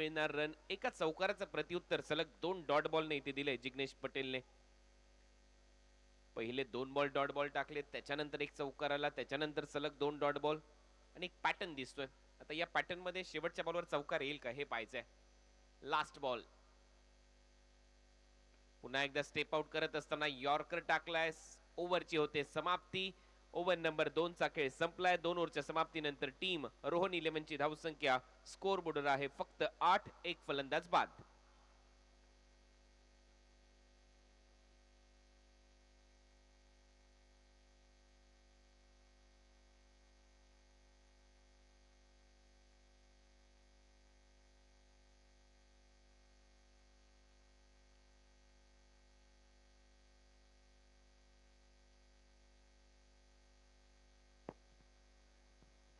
मिळणार रन. एका चौकाराचं प्रत्युत्तर सलग 2 डॉट बॉलने इथे दिले जिग्नेश पटेलने. पहिले 2 बॉल डॉट बॉल टाकले, त्याच्यानंतर एक चौकार आला, त्याच्यानंतर सलग 2 डॉट बॉल आणि एक पॅटर्न दिसतोय. आता या पॅटर्न मध्ये शेवटच्या बॉलवर चौकार येईल का हे पाहायचंय. लास्ट बॉल पुन्हा एकदा स्टेप आउट करत असताना यॉर्कर टाकलाय. ओव्हरची होते समाप्ती. ओव्हर नंबर 2 चा खेळ संपलाय. 2 ओव्हरच्या समाप्तीनंतर टीम रोहन 11 ची धावसंख्या स्कोर बोर्डवर आहे फक्त 8. एक फलंदाज बाद.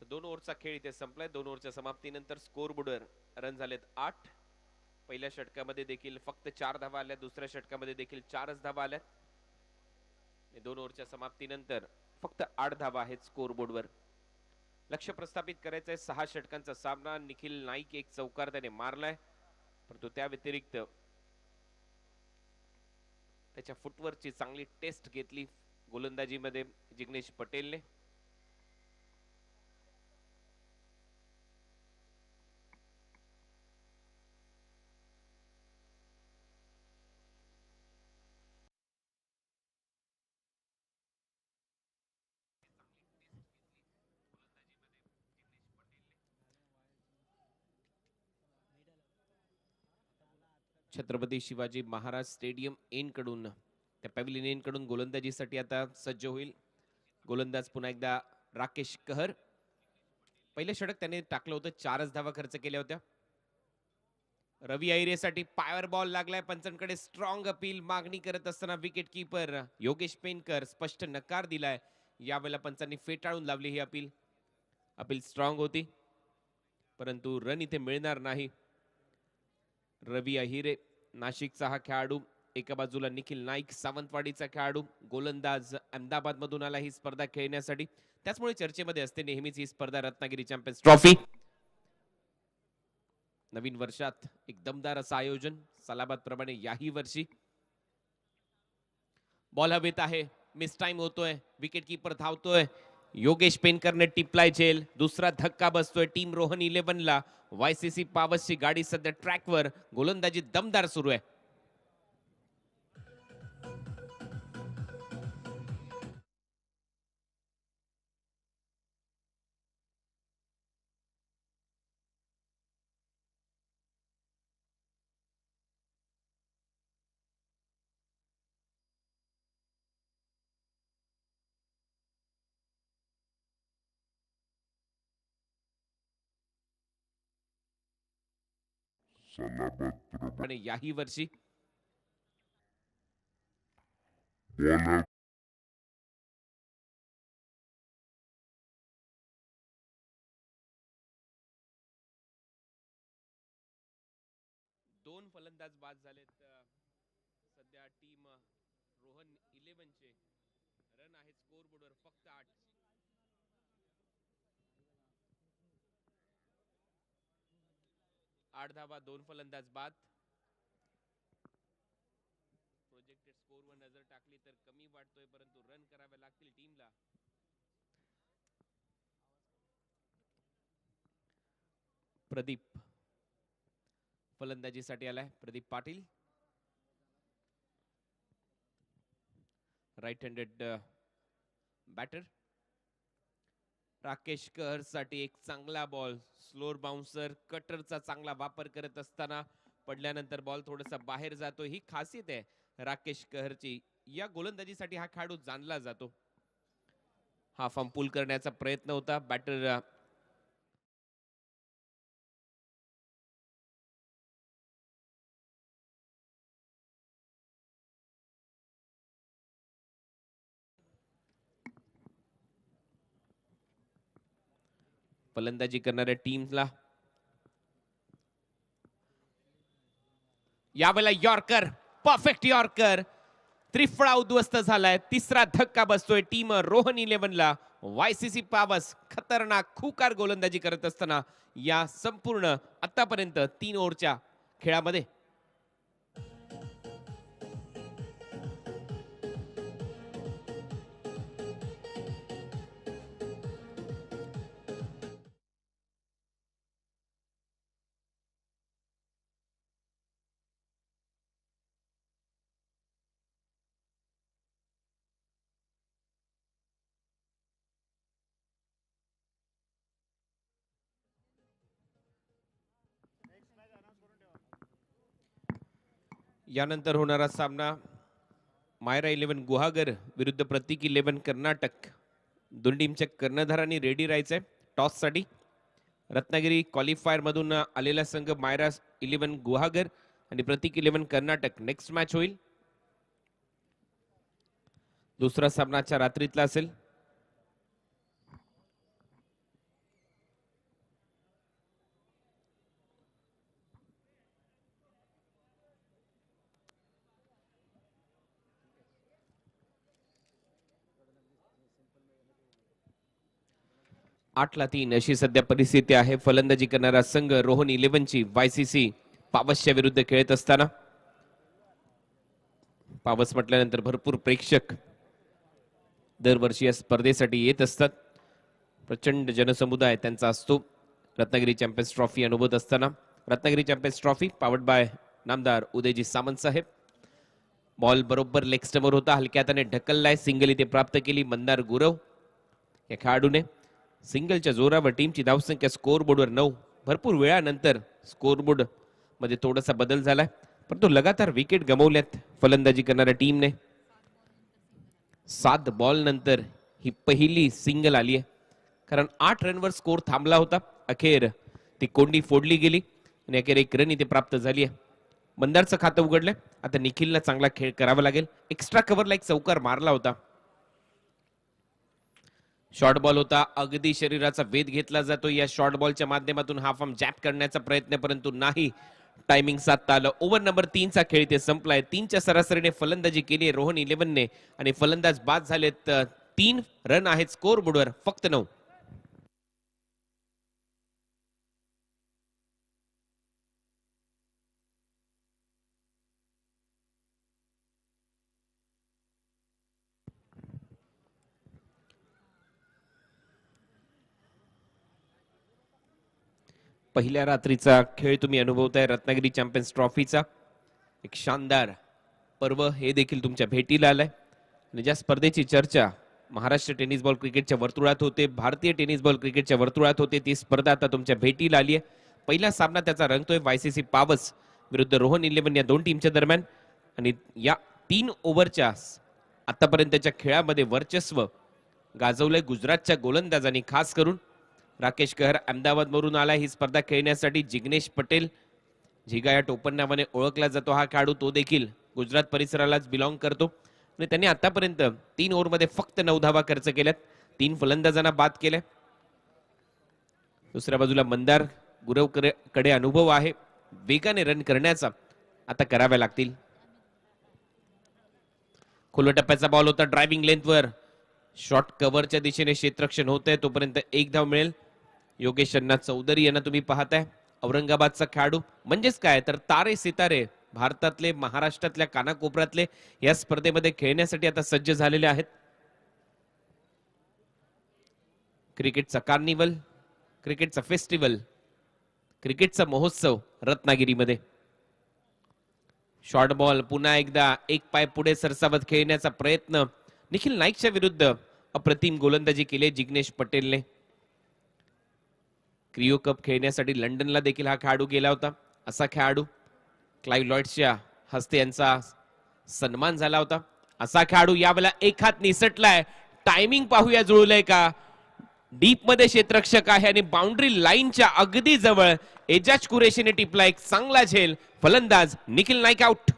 दोन ओव्हरचा खेळ इथे संपलाय. 2 ओव्हरच्या समाप्तीनंतर स्कोर बोर्डवर रन झालेत 8. पहिल्या षटकामध्ये देखील फक्त 4 धावा आल्या, दुसऱ्या षटकामध्ये देखील 4च धावा आल्या. 2 ओव्हरच्या समाप्तीनंतर फक्त 8 धावा आहेत स्कोर बोर्डवर. लक्ष प्रस्थापित करायचंय 6 षटकांचा सामना. निखिल नाईक एक चौकार त्याने मारलाय, परंतु त्या व्यतिरिक्त त्याच्या फुटवरची चांगली टेस्ट घेतली गोलंदाजीमध्ये जिग्नेश पटेलने. छत्रपती शिवाजी महाराज स्टेडियम एन कडून त्या पॅव्हिलियन एन कडून गोलंदाजीसाठी आता सज्ज होईल गोलंदाज पुन्हा एकदा राकेश कहर. पहिले षटक त्याने टाकलं होतं, 4च धावा खर्च केल्या होत्या. रवी अहिरेसाठी पायर बॉल लागलाय. पंचांकडे स्ट्रॉंग अपील मागणी करत असताना विकेट कीपर योगेश पेनकर स्पष्ट नकार दिलाय. यावेळेला पंचांनी फेटाळून लावली ही अपील. अपील स्ट्रॉंग होती, परंतु रन इथे मिळणार नाही. रवी अहिरे नाशिकचा हा खेळाडू, एका बाजूला निखिल नाईक सावंतवाडीचा खेळाडू, गोलंदाज अहमदाबाद मधून आला ही स्पर्धा खेळण्यासाठी. त्याचमुळे चर्चेमध्ये असते नेहमीच ही स्पर्धा रत्नागिरी चॅम्पियन्स ट्रॉफी. नवीन वर्षात एक दमदार असं आयोजन सलाबाद प्रमाणे याही वर्षी. बॉल हवेत आहे, मिस टाइम होतोय, विकेट कीपर धावतोय. योगेश पेनकरने टिपलाय झेल. दुसरा धक्का बसतोय टीम रोहन 11 ला. वायसीसी पावसची गाडी सध्या ट्रॅकवर. गोलंदाजी दमदार सुरू आहे. आणि याही वर्षी दोन फलंदाज बाद झालेत. सध्या टीम रोहन 11 चे रन आहेत स्कोर बोर्डवर फक्त 8. 8 धावा, 2 फलंदाज बाद. प्रोजेक्टेड स्कोरवर नजर टाकली तर कमी वाटतोय, परंतु रन करावे लागतील टीमला. प्रदीप फलंदाजीसाठी आलाय. Pradeep Patil right handed batter. Rakesh कहर साठी एक चांगला बॉल. स्लोअर बाउन्सर कटरचा चांगला वापर करत असताना पडल्यानंतर बॉल थोडासा बाहेर जातो. ही खासियत आहे राकेश कहरची. या गोलंदाजीसाठी हा खेळाडू जाणला जातो. हा फॉर्म पूल करण्याचा प्रयत्न होता बॅटर फलंदाजी करणाऱ्या टीमला. यावेळेला यॉर्कर, परफेक्ट यॉर्कर. त्रिफळा उद्ध्वस्त झालाय. तिसरा धक्का बसतोय टीम रोहन 11ला. वायसीसी पावस खतरनाक खूकार गोलंदाजी करत असताना या संपूर्ण आतापर्यंत 3 ओव्हरच्या खेळामध्ये यानंतर होणारा सामना मायरा 11 गुहागर विरुद्ध प्रतीक 11 कर्नाटक. दोन टीमच्या कर्णधारांनी रेडी राहायचंय टॉस साठी. रत्नागिरी क्वालिफायर मधून आलेला संघ मायरा 11 गुहागर आणि प्रतीक 11 कर्नाटक. नेक्स्ट मॅच होईल. दुसरा सामनाच्या रात्रीतला असेल. आठला 3 अशी सध्या परिस्थिती आहे. फलंदाजी करणारा संघ रोहन 11 ची वायसीसी पावसच्या विरुद्ध खेळत असताना. पावस म्हटल्यानंतर भरपूर प्रेक्षक दरवर्षी या स्पर्धेसाठी येत असतात. प्रचंड जनसमुदाय त्यांचा असतो. रत्नागिरी चॅम्पियन्स ट्रॉफी अनुभवत असताना. Ratnagiri champions trophy powered by Namdar Udayji Samant Saheb. Ball बरोबर लेग स्टंपवर होता. हलक्या हाताने ढकललाय. सिंगल इथे प्राप्त केली मंदार गुरव या खेळाडूने. सिंगलच्या जोरावर टीमची धावसंख्या स्कोअर बोर्डवर 9. भरपूर वेळानंतर स्कोअर बोर्ड मध्ये थोडासा बदल झालाय, परंतु लगातार विकेट गमावल्यात फलंदाजी करणाऱ्या टीमने. 7 बॉल नंतर ही पहिली सिंगल आली आहे. कारण 8 रनवर स्कोअर थांबला होता. अखेर ती कोंडी फोडली गेली आणि अखेर 1 रन इथे प्राप्त झाली आहे. मंदारचं खातं उघडलंय. आता निखिलला चांगला खेळ करावा लागेल. एक्स्ट्रा कव्हरला एक चौकार मारला होता. शॉर्ट बॉल होता. अगदी शरीराचा वेध घेतला जातो या शॉर्ट बॉलच्या माध्यमातून हा फॉर्म जॅप करण्याचा प्रयत्न, परंतु नाही टायमिंग साधता आलं. ओव्हर नंबर 3 चा खेळ इथे संपलाय. 3च्या सरासरीने फलंदाजी केली रोहन 11 ने आणि फलंदाज बाद झालेत. 3 रन आहेत स्कोअर बोर्डवर, फक्त 9. पहिल्या रात्रीचा खेळ तुम्ही अनुभवताय रत्नागिरी चॅम्पियन्स ट्रॉफीचा. एक शानदार पर्व हे देखील तुमच्या भेटीला आलंय. आणि ज्या स्पर्धेची चर्चा महाराष्ट्र टेनिस बॉल क्रिकेटच्या वर्तुळात होते, भारतीय टेनिस बॉल क्रिकेटच्या वर्तुळात होते, ती स्पर्धा आता तुमच्या भेटीला आली आहे. पहिला सामना त्याचा रंगतोय वायसीसी पावस विरुद्ध रोहन 11 या दोन टीमच्या दरम्यान. आणि या 3 ओव्हरच्या आतापर्यंतच्या खेळामध्ये वर्चस्व गाजवलंय गुजरातच्या गोलंदाजांनी. खास करून राकेश कहर अहमदाबादवरून आला ही स्पर्धा खेळण्यासाठी. जिग्नेश पटेल, झिगा या टोपण नावाने ओळखला जातो हा खेळाडू, तो देखील गुजरात परिसरालाच बिलॉंग करतो. आणि त्यांनी आतापर्यंत 3 ओव्हरमध्ये फक्त 9 धावा खर्च केल्यात. 3 फलंदाजांना बाद केल्या. दुसऱ्या बाजूला मंदार गुरव कडे अनुभव आहे. वेगाने रन करण्याचा आता कराव्या लागतील. खुल्या टप्प्याचा बॉल होता. ड्रायव्हिंग लेंथवर शॉर्ट कव्हरच्या दिशेने क्षेत्ररक्षण होतंय. तोपर्यंत 1 धाव मिळेल. योगेश अण्णा चौधरी यांना तुम्ही पाहताय. औरंगाबादचा खेळाडू म्हणजेच काय तर तारे सितारे भारतातले, महाराष्ट्रातल्या कानाकोपऱ्यातले या स्पर्धेमध्ये खेळण्यासाठी आता सज्ज झालेले आहेत. क्रिकेटचा कार्निवल, क्रिकेटचा फेस्टिवल, क्रिकेटचा महोत्सव रत्नागिरीमध्ये. शॉर्ट बॉल पुन्हा एकदा एक पाय पुढे सरसावत खेळण्याचा प्रयत्न. निखिल नाईकच्या विरुद्ध अप्रतिम गोलंदाजी केली जिग्नेश पटेलने. क्रिओ कप खेळण्यासाठी लंडनला देखील हा खेळाडू गेला होता. असा खेळाडू क्लाइव्ह लॉयड्सच्या हस्ते यांचा सन्मान झाला होता. असा खेळाडू यावेळेला एक हात निसटलाय. टायमिंग पाहूया जुळलंय का. डीप मध्ये क्षेत्ररक्षक आहे आणि बाउंड्री लाईनच्या अगदी जवळ एजाज कुरेशीने टिपला एक चांगला झेल. फलंदाज निखिल नाईक आउट.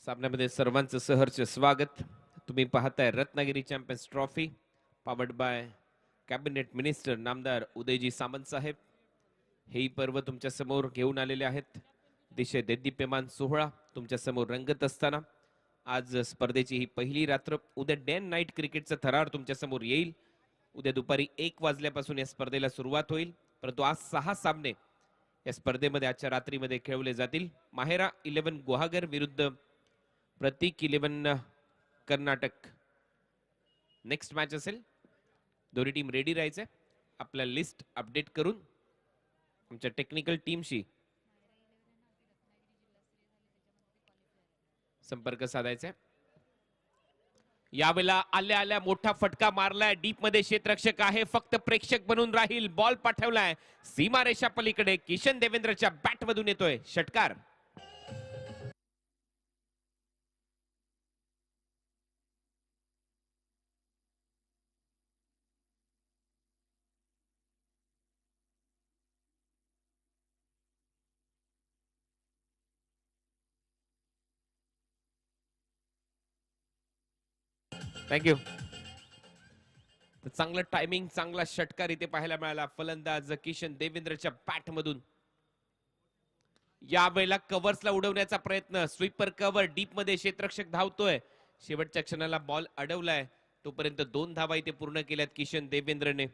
सामन्यामध्ये सर्वांचं सहर्ष स्वागत. तुम्ही पाहताय Ratnagiri champions trophy powered by cabinet minister नामदार उदयजी सामंत साहेब. हेही पर्व तुमच्या समोर घेऊन आलेले आहेत. अतिशय देदीप्यमान सोहळा तुमच्या समोर रंगत असताना आज स्पर्धेची ही पहिली रात्र. उद्या डे अँड नाईट क्रिकेटचा थरार तुमच्या समोर येईल. उद्या दुपारी 1 वाजल्यापासून या स्पर्धेला सुरुवात होईल, परंतु आज 6 सामने या स्पर्धेमध्ये आजच्या रात्रीमध्ये खेळवले जातील. माहेरा 11 गुहागर विरुद्ध प्रतीक 11 कर्नाटक नेक्स्ट मॅच असेल. दोन्ही टीम रेडी राहायचे. आपल्या लिस्ट अपडेट करून आमच्या टेक्निकल टीमशी संपर्क साधायचा. यावेळेला आल्या आल्या मोठा फटका मारलाय. डीप मध्ये क्षेत्ररक्षक आहे, फक्त प्रेक्षक बनून राहील. बॉल पाठवलाय सीमारेषा पलीकडे. किशन देवेंद्रच्या बॅट मधून येतोय षटकार. थँक्यू. चांगलं टायमिंग, चांगला षटकार इथे पाहायला मिळाला. फलंदाज किशन देवेंद्रच्या बॅट मधून. यावेळेला कव्हर्सला उडवण्याचा प्रयत्न. स्वीपर कव्हर डीप मध्ये क्षेत्ररक्षक धावतोय. शेवटच्या क्षणाला बॉल अडवलाय. तोपर्यंत 2 धावा इथे पूर्ण केल्यात किशन देवेंद्रने.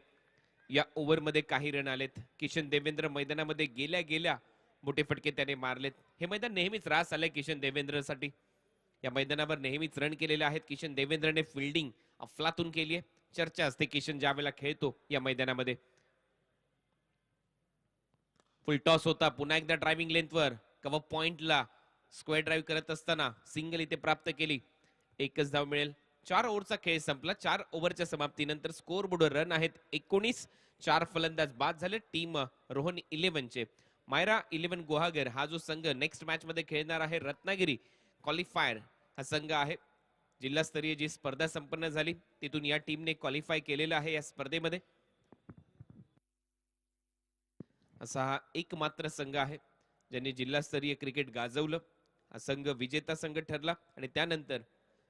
या ओव्हर मध्ये काही रन आलेत. किशन देवेंद्र मैदानामध्ये गेल्या गेल्या मोठे फटके त्याने मारलेत. हे मैदान नेहमीच रास आलंय किशन देवेंद्रसाठी. या मैदानावर नेहमीच रन केलेले आहेत. किशन देवेंद्रने फिल्डिंग अफलातून केली आहे. चर्चा असते किशन ज्या वेळेला खेळतो या मैदानामध्ये. फुल टॉस होता. पुन्हा एकदा ड्रायव्हिंग लेंथवर कव्हर पॉइंटला स्क्वेअर ड्राईव्ह करत असताना सिंगल इथे प्राप्त केली. एकच धाव मिळेल. 4 ओव्हरचा खेळ संपला. 4 ओव्हरच्या समाप्तीनंतर स्कोर बोर्डवर रन आहेत 19. 4 फलंदाज बाद झाले टीम रोहन 11चे. मायरा 11 गुहागर हा जो संघ नेक्स्ट मॅच मध्ये खेळणार आहे रत्नागिरी क्वालिफायर हा संघ आहे. जिल्हास्तरीय जी स्पर्धा संपन्न झाली तिथून या टीमने क्वालिफाय केलेला आहे या स्पर्धेमध्ये. असा हा एकमात्र संघ आहे ज्यांनी जिल्हास्तरीय क्रिकेट गाजवलं. हा संघ विजेता संघ ठरला आणि त्यानंतर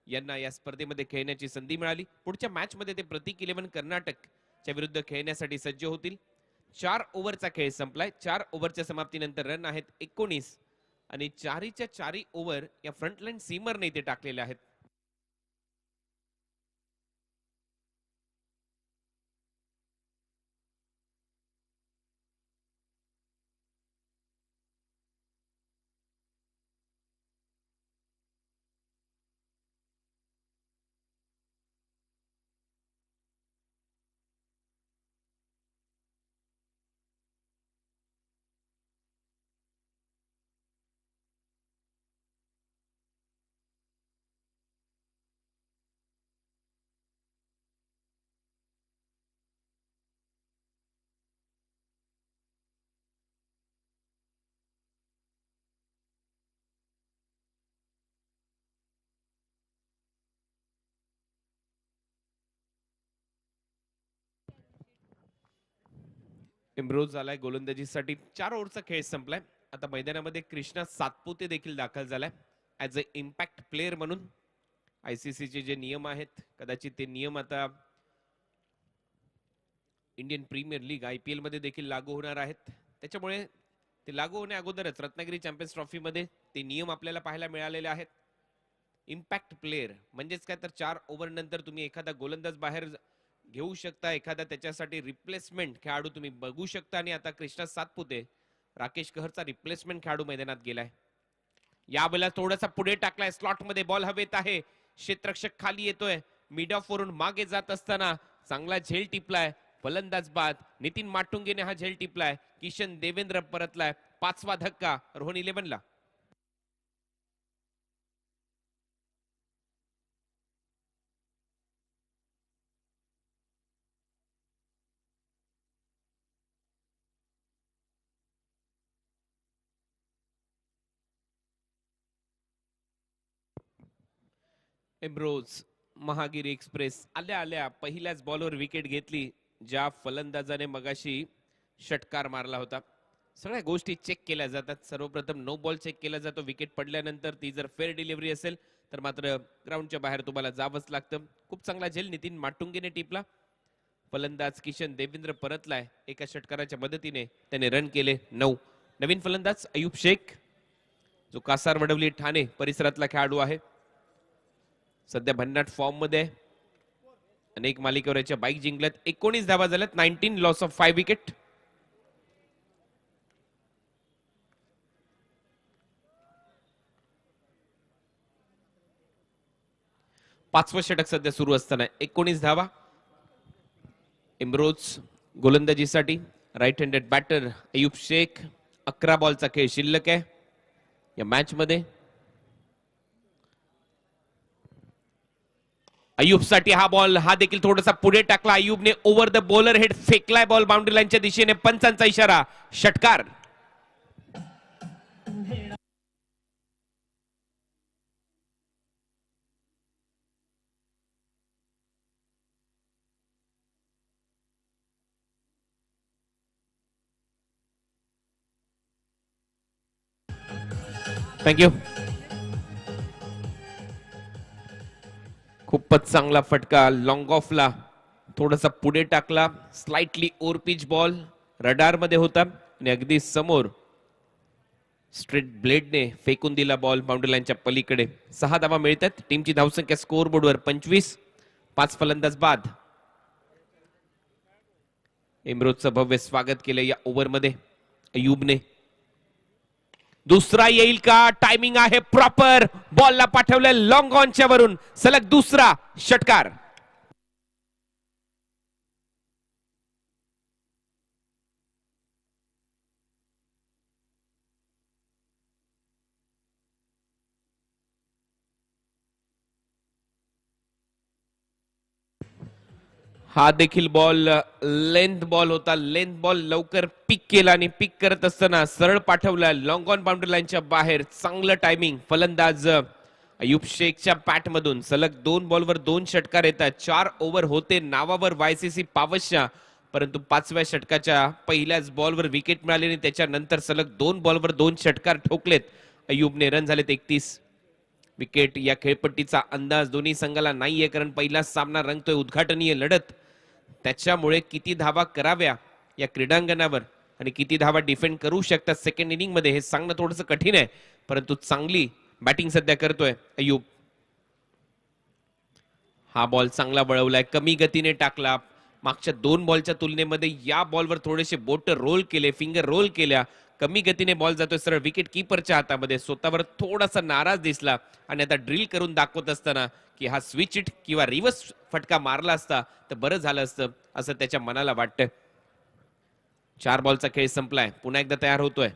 यांना या स्पर्धेमध्ये खेळण्याची संधी मिळाली. पुढच्या मॅच मध्ये ते प्रतीक 11 कर्नाटकच्या विरुद्ध खेळण्यासाठी सज्ज होतील. 4 ओव्हरचा खेळ संपलाय. 4 ओव्हरच्या समाप्तीनंतर रन आहेत 19 आणि 4च्या 4 ओव्हर या फ्रंटलाईन सीमरने इथे टाकलेले आहेत. इम्रोज आलाय गोलंदाजीसाठी. 4 ओव्हरचा खेळ संपलाय. आता मैदानामध्ये कृष्णा सातपुते देखील दाखल झालाय ऍज अ इम्पॅक्ट प्लेअर म्हणून. आयसीसीचे जे नियम आहेत कदाचित ते नियम आता इंडियन प्रीमियर लीग IPL मध्ये देखील लागू होणार आहेत. त्याच्यामुळे ते लागू होण्या अगोदरच रत्नागिरी चॅम्पियन्स ट्रॉफी मध्ये ते नियम आपल्याला पाहायला मिळालेले आहेत. इम्पॅक्ट प्लेअर म्हणजेच काय तर 4 ओव्हर नंतर तुम्ही एखादा गोलंदाज बाहेर घेऊ शकता. एखादा त्याच्यासाठी रिप्लेसमेंट खेळाडू तुम्ही बघू शकता. आणि आता कृष्णा सातपुते राकेश कहरचा रिप्लेसमेंट खेळाडू मैदानात गेलाय. यावेळेला थोडासा पुढे टाकलाय. स्लॉट मध्ये बॉल हवेत आहे. क्षेत्ररक्षक खाली येतोय. मिड ऑफ वरून मागे जात असताना चांगला झेल टिपलाय. फलंदाज बाद. नितीन माटुंगेने हा झेल टिपलाय. किशन देवेंद्र परतलाय. 5वा धक्का रोहन 11ला. एम्ब्रोज महागिरी एक्सप्रेस आल्या आल्या पहिल्याच बॉलवर विकेट घेतली. ज्या फलंदाजाने मगाशी षटकार मारला होता सगळ्या गोष्टी चेक केल्या जातात. सर्वप्रथम नो बॉल चेक केला जातो विकेट पडल्यानंतर. ती जर फेअर डिलिव्हरी असेल तर मात्र ग्राउंडच्या बाहेर तुम्हाला जावंच लागतं. खूप चांगला झेल नितीन माटुंगेने टिपला. फलंदाज किशन देवेंद्र परतलाय. एका षटकाराच्या मदतीने त्याने रन केले 9. नवीन फलंदाज अयूब शेख, जो कासार वडवली ठाणे परिसरातला खेळाडू आहे. सध्या भन्नाट फॉर्म मध्ये आहे. अनेक मालिकेवर याच्या बाईक जिंकल्यात. 19 धावा झाल्यात. 19 लॉस ऑफ 5 विकेट. पाचवं षटक सध्या सुरू असताना 19 धावा. इम्रोज गोलंदाजीसाठी. Right handed batter Ayub Shaikh. 11 बॉलचा खेळ शिल्लक आहे या मॅच मध्ये. अयूब साठी हा बॉल, हा देखील थोडासा पुढे टाकला अयूबने. ओव्हर द बॉलर हेड फेकलाय बॉल बाउंड्री लाईनच्या दिशेने. पंचांचा इशारा, षटकार. थँक्यू. खूपच चांगला फटका लॉंग ऑफला. थोडासा पुढे टाकला. Slightly over pitch ball radar मध्ये होता आणि अगदी समोर स्ट्रेट ब्लेडने फेकून दिला बॉल बाउंड्री लाईनच्या पलीकडे. 6 धावा मिळतात. टीमची धावसंख्या स्कोअर बोर्डवर 25. 5 फलंदाज बाद. इम्रोजचं भव्य स्वागत केलं या ओव्हरमध्ये अयूबने. दुसरा येईल का? टायमिंग आहे प्रॉपर. बॉलला पाठवलं लॉंग ऑनच्या वरून. सलग दुसरा षटकार. हा देखील बॉल लेंथ बॉल होता. लेंथ बॉल लवकर पिक केला आणि पिक करत असताना सरळ पाठवला लॉंग ऑन बाउंड्री लाईनच्या बाहेर. चांगलं टायमिंग. फलंदाज अयूब शेखच्या पॅट मधून सलग 2 बॉलवर 2 षटकार येतात. 4 ओव्हर होते नावावर वायसीसी पावसच्या, परंतु 5व्या षटकाच्या पहिल्याच बॉलवर विकेट मिळाली आणि त्याच्यानंतर सलग 2 बॉलवर 2 षटकार ठोकलेत अयूबने. रन झालेत 31. विकेट या खेळपट्टीचा अंदाज दोन्ही संघाला नाहीये, कारण पहिलाच सामना रंगतोय उद्घाटनीय लढत. त्याच्यामुळे किती धावा कराव्या या क्रीडांगणावर आणि किती धावा डिफेंड करू शकतात सेकंड इनिंग मध्ये हे सांगणं थोडंसं कठीण आहे. परंतु चांगली बॅटिंग सध्या करतोय अयूब. हा बॉल चांगला वळवलाय. कमी गतीने टाकला. मागच्या 2 बॉलच्या तुलनेमध्ये या बॉलवर थोडेसे बोट रोल केले, फिंगर रोल केल्या. कमी गतीने बॉल जातोय सरळ विकेट कीपरच्या हातामध्ये. स्वतःवर थोडासा नाराज दिसला आणि आता ड्रिल करून दाखवत असताना की हा स्विच इट किंवा रिव्हर्स फटका मारला असता तर बरं झालं असतं असं त्याच्या मनाला वाटतंय. 4 बॉलचा खेळ संपलाय. पुन्हा एकदा तयार होतोय.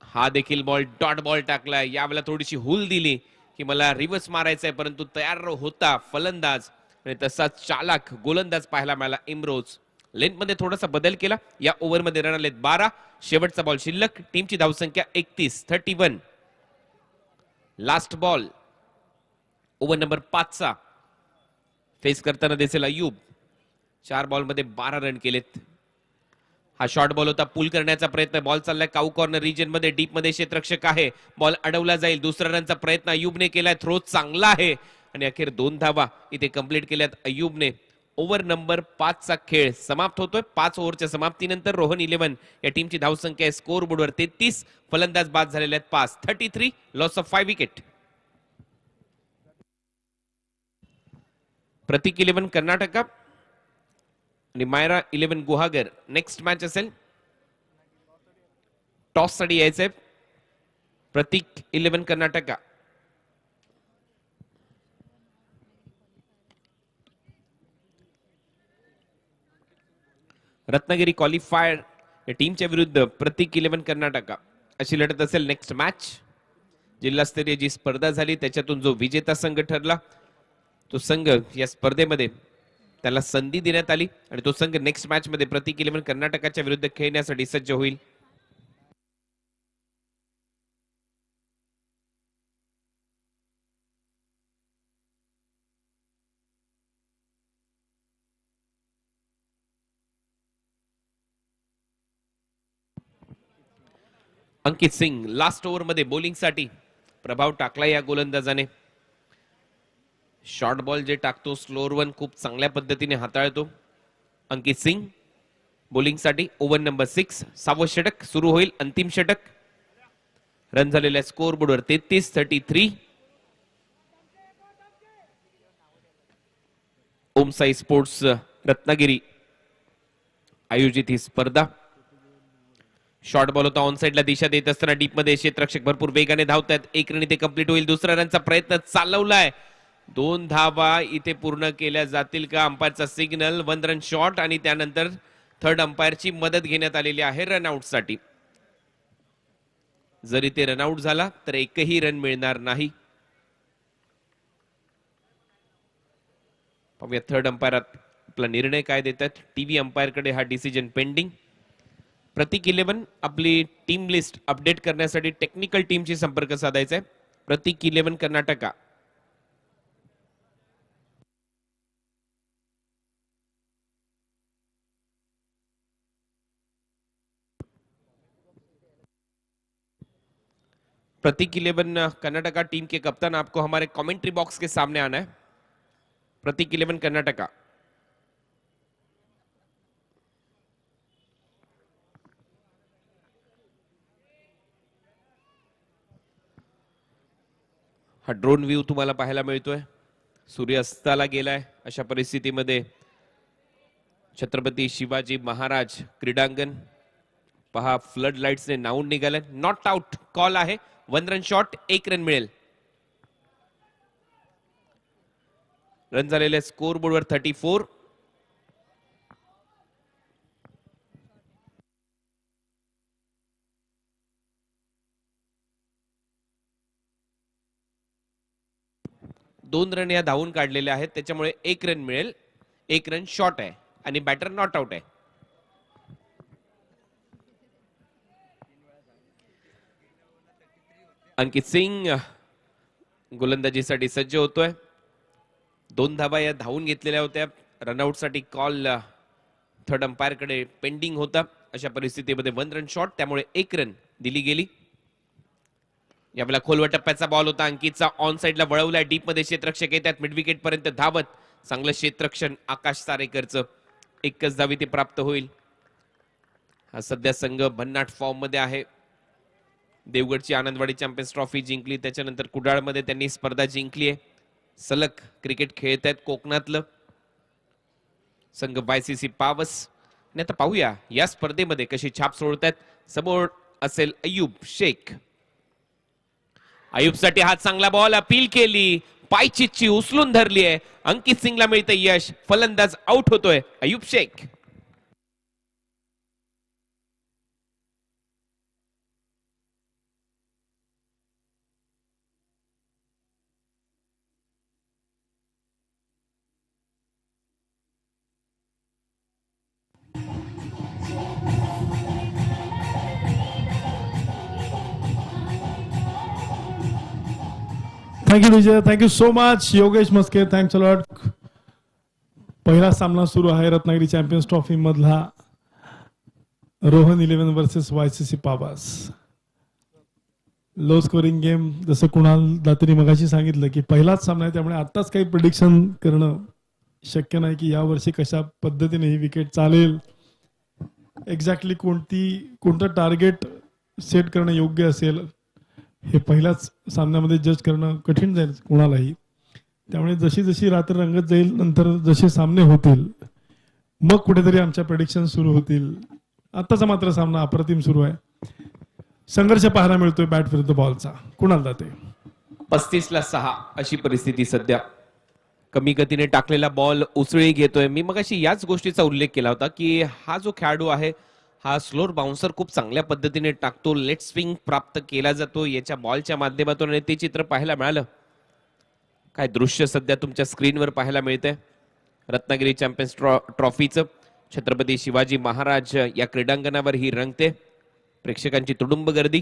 हा देखील बॉल डॉट बॉल टाकलाय. यावेळेला थोडीशी हुल दिली की मला रिव्हर्स मारायचंय, परंतु तयार होता फलंदाज आणि तसाच चालाक गोलंदाज पाहायला मिळाला इम्रोज. लेंथ मध्ये थोडासा बदल केला. या ओव्हरमध्ये रन आलेत 12. शेवटचा बॉल शिल्लक. टीमची धावसंख्या 31. लास्ट बॉल ओव्हर नंबर 5 चा फेस करताना दिसेल अयूब. 4 बॉल मध्ये 12 रन केलेत. हा शॉर्ट बॉल होता. पुल करण्याचा प्रयत्न. बॉल चाललाय काऊ कॉर्नर रिजन मध्ये. डीप मध्ये क्षेत्ररक्षक आहे. बॉल अडवला जाईल. दुसऱ्या रनचा प्रयत्न अयूबने केलाय. थ्रो चांगला आहे आणि अखेर 2 धावा इथे कंप्लीट केल्यात अयूबने. ओव्हर नंबर 5 चा खेळ समाप्त होतोय. 5 ओव्हरच्या समाप्तीनंतर रोहन 11 या टीमची धावसंख्या आहे स्कोअर बोर्डवर 33. फलंदाज बाद झालेले आहेत 5. 33 लॉस ऑफ 5 विकेट. प्रतीक 11 कर्नाटका आणि मायरा 11 गुहागर. नेक्स्ट मॅच असेल. टॉस साठी यायचंय. प्रतीक 11 कर्नाटका. रत्नागिरी क्वालिफायर या टीमच्या विरुद्ध प्रतीक 11 कर्नाटका अशी लढत असेल नेक्स्ट मॅच. जिल्हास्तरीय जी स्पर्धा झाली त्याच्यातून जो विजेता संघ ठरला तो संघ या स्पर्धेमध्ये त्याला संधी देण्यात आली आणि तो संघ नेक्स्ट मॅच मध्ये प्रतीक 11 कर्नाटकाच्या विरुद्ध खेळण्यासाठी सज्ज होईल. अंकित सिंग लास्ट ओव्हर मध्ये बॉलिंग साठी प्रभाव टाकला या गोलंदाजाने. शॉर्ट बॉल जे टाकतो स्लोअर वन खूप चांगल्या पद्धतीने हाताळतो अंकित सिंग. बॉलिंग साठी ओव्हर नंबर 6 6वं षटक सुरू होईल. अंतिम षटक. रन झालेल्या स्कोर बोर्डवर 33-33. ओम साई स्पोर्ट्स रत्नागिरी आयोजित ही स्पर्धा. शॉर्ट बॉल होता ऑन साइडला दिशा देत असताना डीप मध्ये क्षेत्ररक्षक भरपूर वेगाने धावतात. एक रन इथे कंप्लीट होईल. दुसऱ्या रनचा प्रयत्न चालवलाय. 2 धावा इथे पूर्ण केल्या जातील का? अंपायरचा सिग्नल. 1 रन शॉट आणि त्यानंतर थर्ड अंपायरची मदत घेण्यात आलेली आहे रनआउट साठी. जर इथे रनआउट झाला तर एकही रन मिळणार नाही. पाहूया थर्ड अंपायर आपला निर्णय काय देतात. टीव्ही अंपायर कडे हा डिसिजन पेंडिंग. प्रतीक 11 आपली टीम लिस्ट अपडेट करण्यासाठी टेक्निकल टीमशी संपर्क साधायचा आहे. प्रतीक 11 कर्नाटका. प्रतीक 11 कर्नाटका टीम के कप्तान, आपको हमारे कमेंट्री बॉक्स के सामने आना है. प्रतीक 11 कर्नाटका. हा ड्रोन व्ह्यू तुम्हाला पाहायला मिळतोय. सूर्य अस्ताला गेलाय अशा परिस्थितीमध्ये छत्रपती शिवाजी महाराज क्रीडांगण पहा फ्लड लाईट्सने नाऊन निघाले. नॉट आउट कॉल आहे. 1 रन शॉट. 1 रन मिळेल. रन झालेल्या स्कोर बोर्डवर 34. दोन रन या धावून काढलेले आहेत त्याच्यामुळे 1 रन मिळेल. 1 रन शॉट आहे आणि बॅटर नॉट आउट आहे. अंकित सिंग गोलंदाजीसाठी सज्ज होतोय. 2 धावा या धावून घेतलेल्या होत्या. रनआउट साठी कॉल थर्ड अंपायर कडे पेंडिंग होता. अशा परिस्थितीमध्ये 1 रन शॉट त्यामुळे 1 रन दिली गेली. यावेळेला खोलवा टप्प्याचा बॉल होता. अंकितचा ऑन साइडला वळवलाय. डीप मध्ये क्षेत्ररक्षक येतात. मिड विकेट पर्यंत धावत. चांगलं क्षेत्ररक्षण आकाश सारेकरचं. 1च धाव इथे प्राप्त होईल. हा सध्या संघ भन्नाट फॉर्म मध्ये आहे. देवगडची आनंदवाडी चॅम्पियन्स ट्रॉफी जिंकली. त्याच्यानंतर कुडाळमध्ये त्यांनी स्पर्धा जिंकली आहे. सलग क्रिकेट खेळत आहेत कोकणातलं संघ YCC पावस. आणि आता पाहूया या स्पर्धेमध्ये कशी छाप सोडतात. समोर असेल अय्यूब शेख. अय्यूबसाठी हा चांगला बॉल. अपील केली. पायचिच्ची उचलून धरली आहे. अंकित सिंगला मिळतं यश. फलंदाज आउट होतोय Ayyub Shaikh. Thank you Vijay. Thank you so much Yogesh Maske. Thanks a lot. पहिला सामना सुरू आहे रत्नागिरी चॅम्पियन्स ट्रॉफी मधला. Rohan 11 versus YCC Pawas. Low scoring game. जसं कुणाल दातरी मगाशी सांगितलं की पहिलाच सामना आहे त्यामुळे आताच काही प्रिडिक्शन करणं शक्य नाही की या वर्षी कशा पद्धतीने ही विकेट चालेल. एक्झॅक्टली कोणतं टार्गेट सेट करणं योग्य असेल हे पहिल्याच सामन्यामध्ये जज करणं कठीण जाईल कोणालाही. त्यामुळे जशी जशी रात्र रंगत जाईल नंतर जसे सामने होतील मग कुठेतरी आमच्या प्रेडिक्शन सुरू होतील. आताचा मात्र सामना अप्रतिम सुरू आहे. संघर्ष पाहायला मिळतोय बॅट विरुद्ध बॉलचा. कुणाल दाते. 35-6 अशी परिस्थिती सध्या. कमी गतीने टाकलेला बॉल उसळी घेतोय. मी मगाशी याच गोष्टीचा उल्लेख केला होता की हा जो खेळाडू आहे हा स्लोअर बाउन्सर खूप चांगल्या पद्धतीने टाकतो. लेट स्विंग प्राप्त केला जातो याच्या बॉलच्या माध्यमातून. आणि ते चित्र पाहायला मिळालं. काय दृश्य सध्या तुमच्या स्क्रीनवर पाहायला मिळतंय. रत्नागिरी चॅम्पियन्स ट्रॉफीचं छत्रपती शिवाजी महाराज या क्रीडांगणावर ही रंगते. प्रेक्षकांची तुडुंब गर्दी.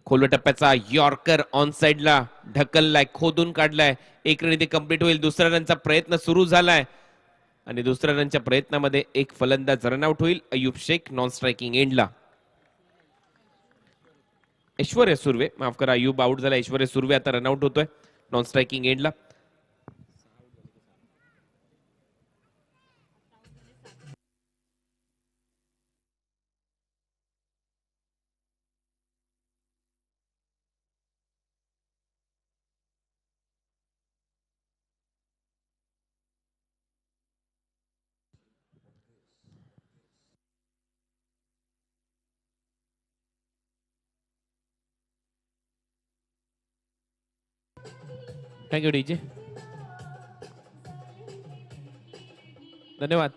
खोलवा टप्प्याचा यॉर्कर ऑन साइडला ढकललाय. खोदून काढलाय. 1 रन इथे कंप्लीट होईल. दुसऱ्या रनचा प्रयत्न सुरू झालाय आणि दुसऱ्या रनच्या प्रयत्नामध्ये एक फलंदाज रनआउट होईल. अय्यूब शेख नॉन स्ट्रायकिंग एंडला. ऐश्वर्या सुर्वे, माफ करा, अयूब आउट झाला. ऐश्वर्या सुर्वे आता रनआउट होतोय नॉन स्ट्रायकिंग एंडला. थँक्यू डीजे, धन्यवाद.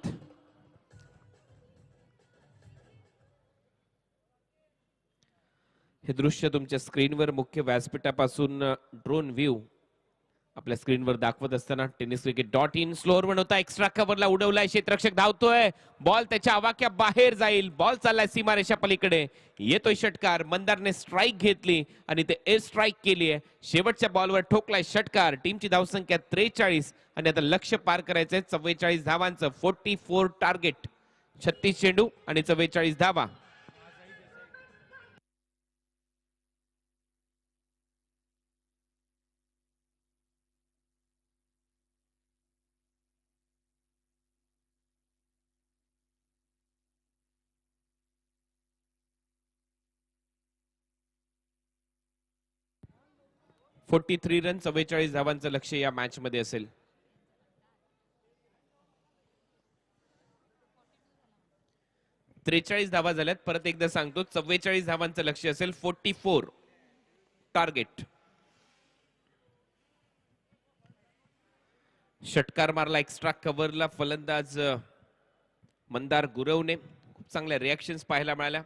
हे दृश्य तुमच्या स्क्रीनवर मुख्य व्यासपीठापासून ड्रोन व्ह्यू आपल्या स्क्रीनवर दाखवत असताना tennis cricket dot in slower बनवता एक्स्ट्रा कव्हरला उडवलाय. क्षेत्ररक्षक धावतोय, बॉल त्याच्या आवाक्या बाहेर जाईल. बॉल चाललाय सीमारेषा पलीकडे, येतोय षटकार. मंदारने स्ट्राईक घेतली आणि ते ए स्ट्राईक केली आहे. शेवटच्या बॉलवर ठोकलाय षटकार. टीमची धावसंख्या 43 आणि आता लक्ष्य पार करायचंय 44 धावांचं. 44 टार्गेट, 36 चेंडू आणि 44 धावा. फोर्टी 43 रन, 44 धावांचं लक्ष या मॅच मध्ये असेल. त्रेचाळीस धावा झाल्यात. परत एकदा सांगतो, 44 धावांचं लक्ष असेल. 44 टार्गेट. षटकार मारला एक्स्ट्रा कव्हरला फलंदाज मंदार गुरवने. खूप चांगल्या रिॲक्शन्स पाहायला मिळाल्या.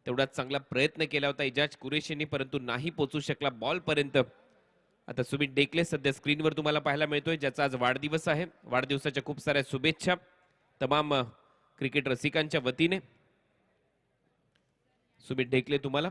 तेवढाच चांगला प्रयत्न केला होता इजाज कुरेशींनी, परंतु नाही पोहोचू शकला बॉल पर्यंत. आता सुमित डेकले सध्या स्क्रीनवर तुम्हाला पाहायला मिळतोय, ज्याचा आज वाढदिवस आहे. वाढदिवसाच्या खूप साऱ्या शुभेच्छा तमाम क्रिकेट रसिकांच्या वतीने. सुमित डेकले, तुम्हाला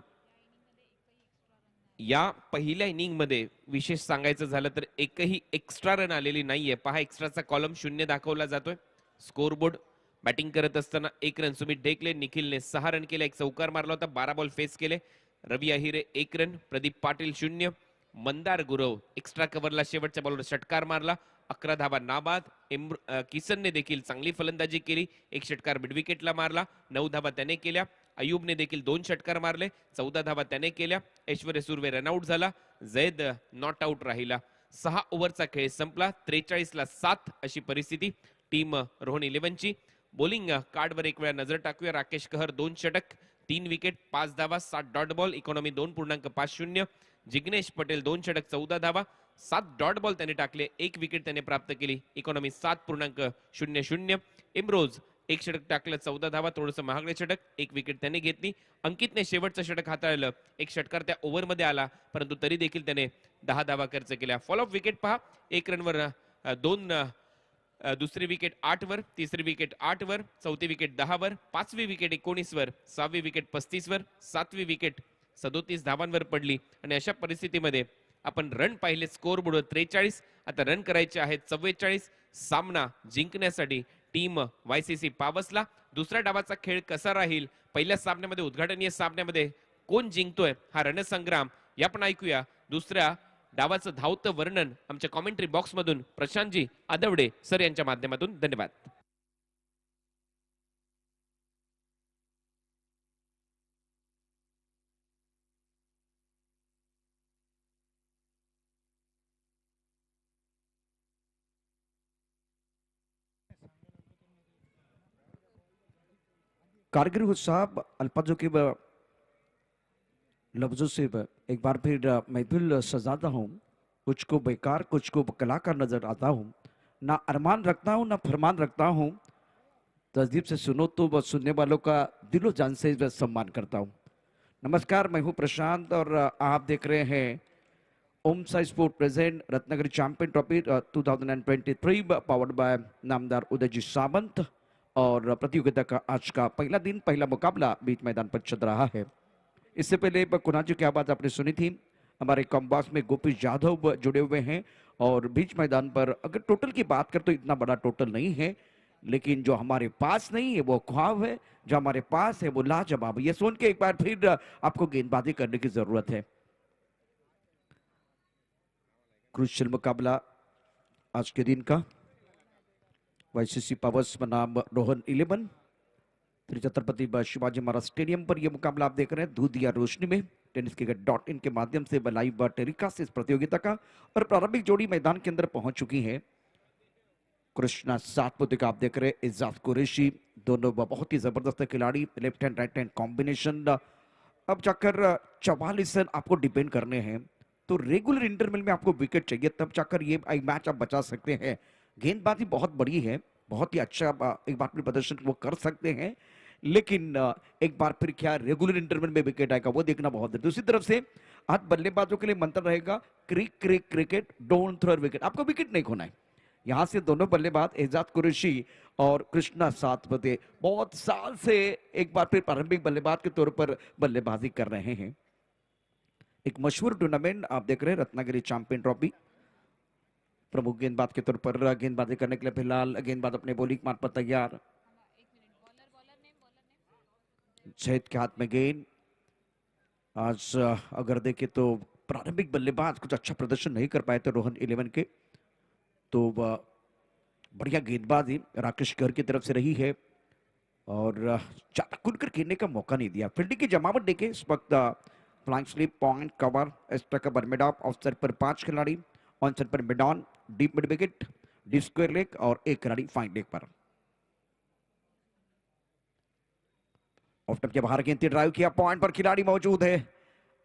या पहिल्या इनिंग मध्ये विशेष सांगायचं झालं तर एकही एक्स्ट्रा रन आलेली नाहीये. पहा, एक्स्ट्राचा कॉलम 0 दाखवला जातोय. स्कोरबोर्ड बॅटिंग करत असताना 1 रन सुमित डेकले. निखिलने 6 रन केले, एक चौकार मारला होता, 12 बॉल फेस केले. रवी अहिरे 1 रन, प्रदीप पाटील 0. मंदार गुरव एक्स्ट्रा कव्हरला शेवटच्या बॉलवर षटकार मारला, 11 धावा नाबाद. किसनने देखील चांगली फलंदाजी केली, एक षटकार मिड विकेटला मारला, 9 धावा त्याने केल्या. अयूबने देखील 2 षटकार मारले, 14 धावा त्याने केल्या. ऐश्वर्या सुर्वे रनआउट झाला, जैद नॉट आउट राहिला. 6 ओव्हरचा खेळ संपला. 43 ला 7 अशी परिस्थिती टीम रोहन 11ची. बॉलिंग कार्डवर एक वेळा नजर टाकूया. राकेश कहर 2 षटक, 3 विकेट, 5 धावा, 7 dot ball, economy 2.50. Jignesh Patel 2 षटक, 14 धावा, 7 डॉट बॉल त्याने टाकले, 1 विकेट त्याने प्राप्त केली, इकॉनॉमी 7.00. इम्रोज 1 षटक टाकलं, 14 धावा, थोडंसं महागडे षटक, 1 विकेट त्याने घेतली. अंकितने शेवटचं षटक हाताळलं, 1 षटकार त्या ओव्हरमध्ये आला, परंतु तरी देखील त्याने 10 धावा खर्च केल्या. फॉलोअप विकेट पहा, 1 रनवर 2, दुसरी विकेट 8 वर, तिसरी विकेट 8 वर, चौथी विकेट 10 वर, 5वी विकेट 19 वर, 6वी विकेट 35 वर, 7वी विकेट 37 धावांवर पडली. आणि अशा परिस्थितीमध्ये आपण रन पाहिले स्कोरबोर्ड 43, आता रन करायचे आहेत 44. सामना जिंकण्यासाठी टीम वायसीसी पावसला. दुसऱ्या डावाचा खेळ कसा राहील, पहिल्या सामन्यामध्ये, उद्घाटनीय सामन्यामध्ये कोण जिंकतोय हा रणसंग्राम, या पण ऐकूया. दुसऱ्या डावाचं धावतं वर्णन आमच्या कॉमेंट्री बॉक्स मधून प्रशांतजी आदवडे सर यांच्या माध्यमातून. धन्यवाद. कारगिल साहब अल्फाजों के लफ्जों से एक बार फिर महफिल सजाता हूँ. कुछ को बेकार, कुछ को कलाकार नजर आता हूँ. ना अरमान रखता हूँ, ना फरमान रखता हूँ. तहजीब से सुनो तो बस सुनने वालों का दिलो जान से सम्मान करता हूँ. नमस्कार, मैं हूँ प्रशांत और आप देख रहे हैं Om Sai sport present Ratnagiri champion trophy 2023 powered by Namdar Udayji Sawant. और प्रतियोगिता का आज का पहला दिन, पहला मुकाबला बीच मैदान पर चल रहा है. इससे पहले कुणाल जी की आवाज आपने सुनी थी. हमारे कॉम्बास में गोपी यादव जुड़े हुए हैं. और बीच मैदान पर अगर टोटल की बात करें तो इतना बड़ा टोटल नहीं है, लेकिन जो हमारे पास नहीं है वो ख्वाब है, जो हमारे पास है वो लाजवाब है। ये सुन के एक बार फिर आपको गेंदबाजी करने की जरूरत है। क्रुशियल मुकाबला आज के दिन का वाईसीसी पावर्स बनाम रोहन 11 श्री छत्रपति शिवाजी महाराज स्टेडियम पर यह मुकाबला आप देख रहे हैं दूधिया रोशनी में टेनिस क्रिकेट .in के माध्यम से लाइव टेलीकास्ट इस प्रतियोगिता का। और प्रारंभिक जोड़ी मैदान के अंदर पहुंच चुकी है। कृष्णा सातपुते का आप देख रहे हैं इजाज कुरैशी, दोनों बहुत ही जबरदस्त खिलाड़ी, left hand right hand combination. अब जाकर 44 रन आपको डिपेंड करने हैं, तो रेगुलर इंटरवल में आपको विकेट चाहिए, तब जाकर ये मैच आप बचा सकते हैं। गेंदबाजी बहुत बड़ी है, बहुत ही अच्छा एक बार फिर प्रदर्शन वो कर सकते हैं, लेकिन एक बार फिर क्या रेगुलर इंटरवल में विकेट आएगा वो देखना बहुत है। दूसरी तरफ से आज बल्लेबाजों के लिए मंत्र रहेगा क्रिकेट डोंट थ्रो विकेट, आपको विकेट नहीं खोना है। यहां से दोनों बल्लेबाज एजाज कुरैशी और कृष्णा सातपुते बहुत साल से एक बार फिर प्रारंभिक बल्लेबाज के तौर पर बल्लेबाजी कर रहे हैं। एक मशहूर टूर्नामेंट आप देख रहे हैं रत्नागिरी चैंपियन ट्रॉफी। प्रमुख गेंदबाज के तौर पर गेंदबाजी करने के लिए फिलहाल गेंदबाज अपने बॉलिंग मार्ग पर तैयार। जैद के हाथ में गेंद। आज अगर देखें तो प्रारंभिक बल्लेबाज कुछ अच्छा प्रदर्शन नहीं कर पाए थे रोहन 11 के, तो बढ़िया गेंदबाजी राकेश कर की तरफ से रही है और ज्यादा खुलकर खेलने का मौका नहीं दिया। फील्डिंग की जमावट देखे इस वक्त flying slip, point, cover, extra cover, mid of, of side पर 5 खिलाड़ी, ऑन साइड पर mid on, deep mid wicket, deep square leg और 1 खिलाड़ी फाइन लेग पर। ऑफ स्टंप के बाहर गेंद ड्राइव किया, पॉइंट पर खिलाड़ी मौजूद है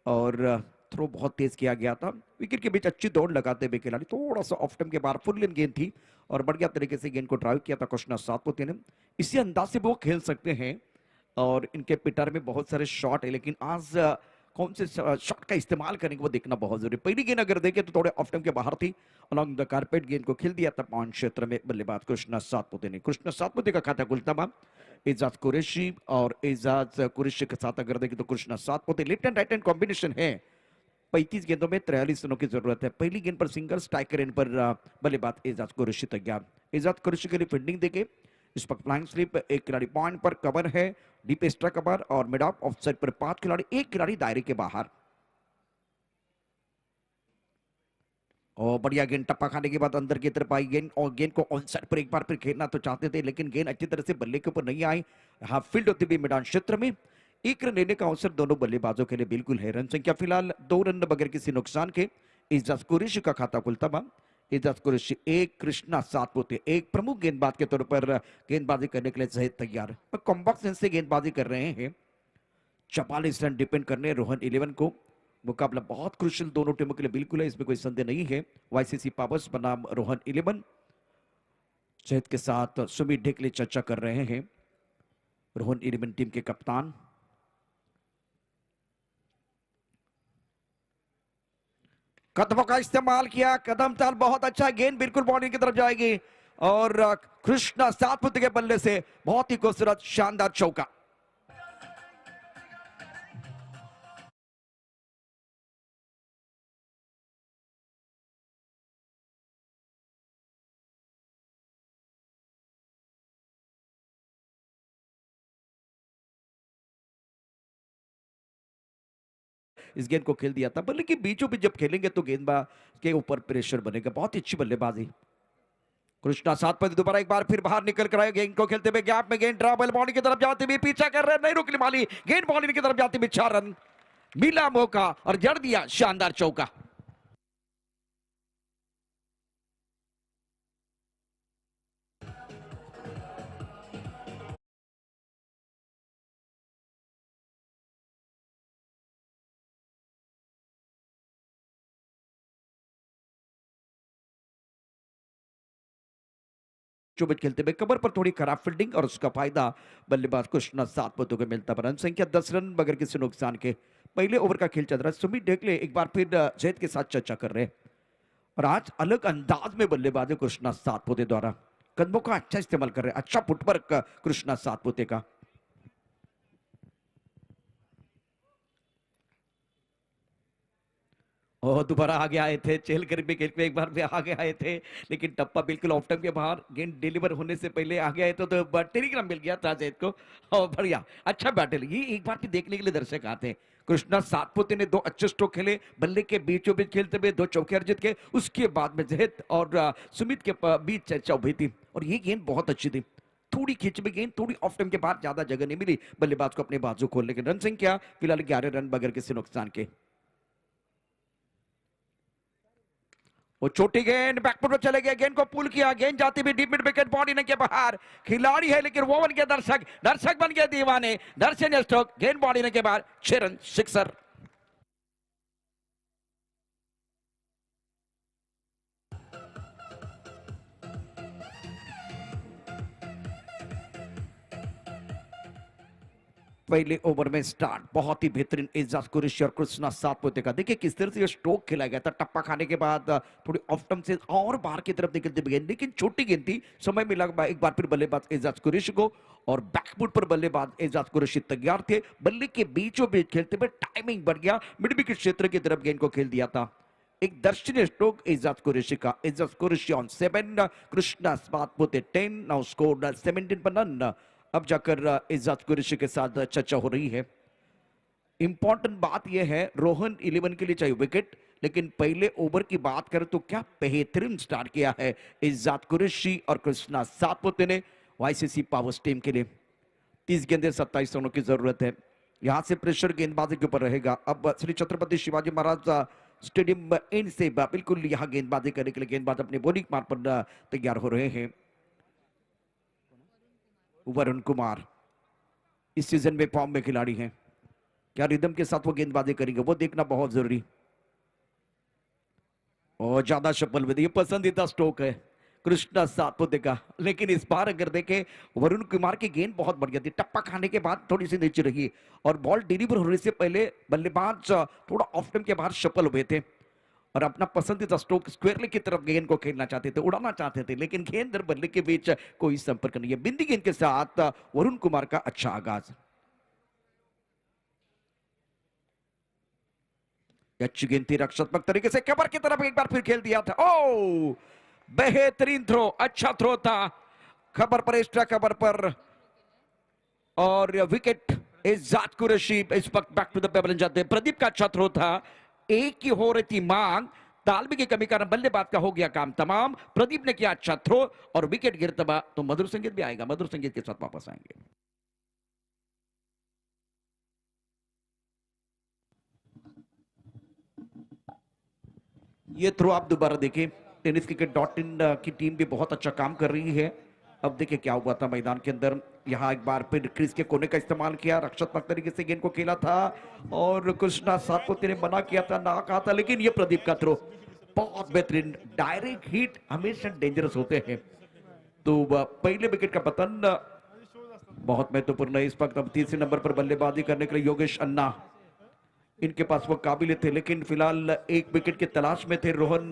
और थ्रो बहुत तेज किया गया था। विकेट के बीच अच्छी दौड़ लगाते हुए खिलाड़ी, थोड़ा सा ऑफ स्टंप के बाहर फुल लेन गेंद थी और बढ़िया तरीके से गेंद को ड्राइव किया था कृष्णा सातपुते ने। इसी अंदाज से वो खेल सकते हैं और इनके पिटार में बहुत सारे शॉट है, लेकिन आज कौन से शॉट का इस्तेमाल करेंगे वो देखना बहुत जरूरी। पहली गेंद अगर देखें तो थोड़े ऑफ स्टंप के बाहर थी, अलॉन्ग द कारपेट गेंद को खेल दिया था पॉइंट क्षेत्र में बल्लेबाज कृष्णा सातपुते ने। कृष्णा सातपुते का खाता खुलता बा एजाज कुरैशी और एजाज कुरैशी के साथ अगर देखें तो Krishna Satpute left hand right hand combination है। 35 गेंदों में 43 रनों की जरूरत है। पहली गेंद पर सिंगल, स्ट्राइकर एंड पर बल्लेबाज एजाज कुरैशी तैयार। एजाज कुरैशी के लिए फील्डिंग देखे इस पर फ्लाइंग स्लिप, 1 खिलाड़ी पॉइंट पर, कवर है, डीप एक्स्ट्रा कवर और मिड ऑफ, ऑफ साइड पर 5 खिलाड़ी, 1 खिलाड़ी दायरे के बाहर। और बढ़िया गेंद टप्पा खाने के बाद अंदर की तरफ आई गेंद और गेंद को ऑन साइड पर एक बार फिर खेलना तो चाहते थे, लेकिन गेंद अच्छी तरह से बल्ले के ऊपर नहीं आई। हाफ फील्ड होती हुई मैदान क्षेत्र में 1 रन लेने का अवसर दोनों बल्लेबाजों के लिए बिल्कुल है। रन संख्या फिलहाल 2 रन बगैर किसी नुकसान के एजाज कुरैशी का खाता खुलता बा। एजाज कुरैशी 1, कृष्णा सातपुते 1 प्रमुख गेंदबाज के तौर पर गेंदबाजी करने के लिए जहेद तैयार। कॉम्बैक्ट सेंस से गेंदबाजी कर रहे हैं। 44 रन डिपेंड करने रोहन 11 को। मुकाबला बहुत क्रुशियल दोनों टीमों के लिए बिल्कुल है, इसमें कोई संदेह नहीं है। वाईसीसी पावर्स बनाम रोहन 11 जहेद के साथ सुमित ढेकले चर्चा कर रहे हैं, रोहन 11 टीम के कप्तान। कदमों का इस्तेमाल किया, कदम ताल बहुत अच्छा, गेंद बिल्कुल बॉलिंग की तरफ जाएगी और कृष्णा सातपुते के बल्ले से बहुत ही खूबसूरत शानदार चौका। इस गेंद को खेल दिया था, बल्ले के बीचों बीच जब खेलेंगे तो गेंदबाज के ऊपर प्रेशर बनेगा। बहुत ही अच्छी बल्लेबाजी। कृष्णा सातपुते दोबारा एक बार फिर बाहर निकल कर आए, गेंद को खेलते हुए गैप में गेंद ड्रॉबल बॉलिंग की तरफ जाते हुए पीछा कर रहे हैं, नहीं रुकने वाली गेंद बॉलिंग की तरफ जाती हुई 4 रन मिला मौका और जड़ दिया शानदार चौका। चुबित खेलते हुए कवर पर थोड़ी खराब फील्डिंग और उसका फायदा बल्लेबाज कृष्णा सातपुते को मिलता। रन संख्या 10 रन बगैर किसी नुकसान के। पहले ओवर का खेल चल रहा है। सुमित ढेकले एक बार फिर जहेद के साथ चर्चा कर रहे हैं और आज अलग अंदाज में बल्लेबाजी कृष्णा सातपुते द्वारा कदमों का अच्छा इस्तेमाल कर रहे हैं। अच्छा फुटवर्क कृष्णा सातपुते का। और दोबारा आगे आए थे, चेल कर भी गेंद पे एक बार भी आगे आए थे, लेकिन टप्पा बिल्कुल ऑफ टाइम के बाहर, गेंद डिलीवर होने से पहले आगे आए तो टेलीग्राम मिल गया था जैद को। और बढ़िया, अच्छा बैटल, ये एक बार भी देखने के लिए दर्शक आते हैं। कृष्णा सातपुते ने 2 अच्छे स्ट्रोक खेले, बल्ले के बीचों बीच खेलते हुए 2 चौके अर्जित के, उसके बाद में जहेद और सुमित के बीच चर्चा हुई थी और ये गेंद बहुत अच्छी थी। थोड़ी खींच में गेंद, थोड़ी ऑफ टाइम के बाद ज्यादा जगह नहीं मिली बल्लेबाज को अपने बाजू खोलने के। रन संख्या फिलहाल 11 रन बगैर किसी नुकसान के। वो छोटी गेंद बैकफुट में चले गए, गेंद को पुल किया, गेंद जाती भी डीप मिड विकेट, बॉडी ने के बाहर, खिलाड़ी है लेकिन वो बन गया दर्शक, दर्शक बन गए दीवाने, दर्शन स्ट्रोक, गेंद बॉडी ने के बाहर, 6 रन, सिक्सर। पहले ओवर में स्टार्ट बहुत ही बेहतरीन एजाज कुरैशी और कृष्णा सातपुते का। देखिए किस तरह से ये स्ट्रोक खेला गया था, टप्पा खाने के बाद थोड़ी ऑफ टर्म से और बाहर की तरफ निकलती गेंद, लेकिन छोटी गेंद थी, समय मिला एक बार फिर बल्लेबाज एजाज कुरैशी को और बैकफुट पर बल्लेबाज एजाज कुरैशी तैयार थे, बल्ले के बीचों बीच खेलते हुए टाइमिंग बढ़ गया, मिड विकेट क्षेत्र की तरफ गेंद को खेल दिया था। एक दर्शनीय स्ट्रोक एजाज कुरैशी का। Ejaz Qureshi on 7, Krishna Satpute 10, now score 17 पर नन। अब जाकर एजाज कुरैशी के साथ चर्चा हो रही है। इंपॉर्टेंट बात यह है, रोहन 11 के लिए चाहिए विकेट, लेकिन पहले ओवर की बात करें तो क्या बेहतरीन स्टार्ट किया है एजाज कुरैशी और कृष्णा सातपुते ने वाईसीसी पावर्स टीम के लिए। 30 गेंदें 27 रनों की जरूरत है। यहां से प्रेशर गेंदबाजी के ऊपर रहेगा। अब श्री छत्रपति शिवाजी महाराज स्टेडियम एंड से बिल्कुल यहां गेंदबाजी करने के लिए गेंदबाज अपने बॉलिंग मार्ग पर तैयार हो रहे हैं। वरुण कुमार इस सीजन में फॉर्म में खिलाड़ी हैं, क्या रिदम के साथ वो गेंदबाजी करेंगे वो देखना बहुत जरूरी। और ज्यादा शफल विद, ये पसंदीदा स्ट्रोक है कृष्णा सातपुते का, लेकिन इस बार अगर देखें वरुण कुमार की गेंद बहुत बढ़िया थी, टप्पा खाने के बाद थोड़ी सी नीचे रही और बॉल डिलीवर होने से पहले बल्लेबाज थोड़ा ऑफ टाइम के बाहर सफल हुए थे और अपना पसंदीदा स्ट्रोक स्क्वायर की तरफ गेंद को खेलना चाहते थे, उड़ाना चाहते थे, लेकिन गेंद और बल्ले के बीच कोई संपर्क नहीं है। बिंदी गेंद के साथ वरुण कुमार का अच्छा आगाज। अच्छी गेंद थी, रक्षात्मक तरीके से कवर की तरफ एक बार फिर खेल दिया था। ओ बेहतरीन थ्रो, अच्छा थ्रो था, खबर पर, एक्स्ट्रा खबर पर और विकेट। एजाज कुरैशी इस वक्त बैक टू द पेबल जाते हैं। प्रदीप का अच्छा थ्रो था, एक की हो रही थी मांग, तालमेल की कमी कारण बल्लेबाज का हो गया काम तमाम। प्रदीप ने किया अच्छा थ्रो और विकेट गिरता तो मधुर संगीत भी आएगा, मधुर संगीत के साथ वापस आएंगे। ये थ्रो आप दोबारा देखिए, टेनिस क्रिकेट डॉट इन की टीम भी बहुत अच्छा काम कर रही है। अब देखिए क्या हुआ था मैदान के अंदर, यहाँ एक बार फिर क्रीज के कोने का इस्तेमाल किया, रक्षात्मक तरीके से गेंद को खेला था और कृष्णा सातपुते ने मना किया था, ना कहा था, लेकिन ये प्रदीप का थ्रो बहुत बेहतरीन। डायरेक्ट हिट हमेशा डेंजरस होते हैं, तो पहले विकेट का पतन बहुत महत्वपूर्ण है। इस वक्त अब तीसरे नंबर पर बल्लेबाजी करने के लिए योगेश अन्ना, इनके पास वो काबिल थे, लेकिन फिलहाल एक विकेट की तलाश में थे। रोहन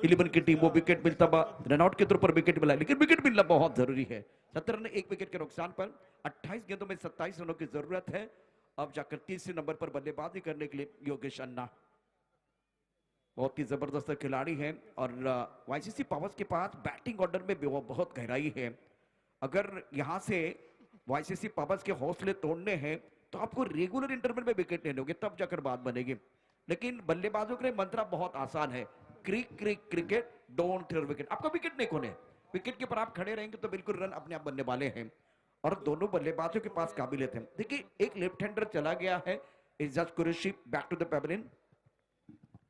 11 की टीम, वो विकेट मिलता रनआउट के तौर पर विकेट मिला, लेकिन विकेट मिलना बहुत जरूरी है। 17 रन एक विकेट के नुकसान पर 28 गेंदों में 27 रनों की जरूरत है। अब जाकर तीसरे नंबर पर बल्लेबाजी करने के लिए योगेश अन्ना, बहुत ही जबरदस्त खिलाड़ी है और वाईसीसी पावर्स के पास बैटिंग ऑर्डर में भी वो बहुत गहराई है। अगर यहां से वाईसीसी पावर्स के हौसले तोड़ने हैं तो आपको रेगुलर इंटरवल में विकेट लेने होंगे, तब जाकर बात बनेगी। लेकिन बल्लेबाजों के लिए मंत्र बहुत आसान है, क्रिकेट डोंट थ्रो विकेट। आपको विकेट नहीं खोने, विकेट के ऊपर आप खड़े रहेंगे तो बिल्कुल रन अपने आप बनने वाले हैं और दोनों बल्लेबाजों के पास काबिलियत है। देखिए एक लेफ्ट हैंडर चला गया है, Ejaz Qureshi back to the pavilion.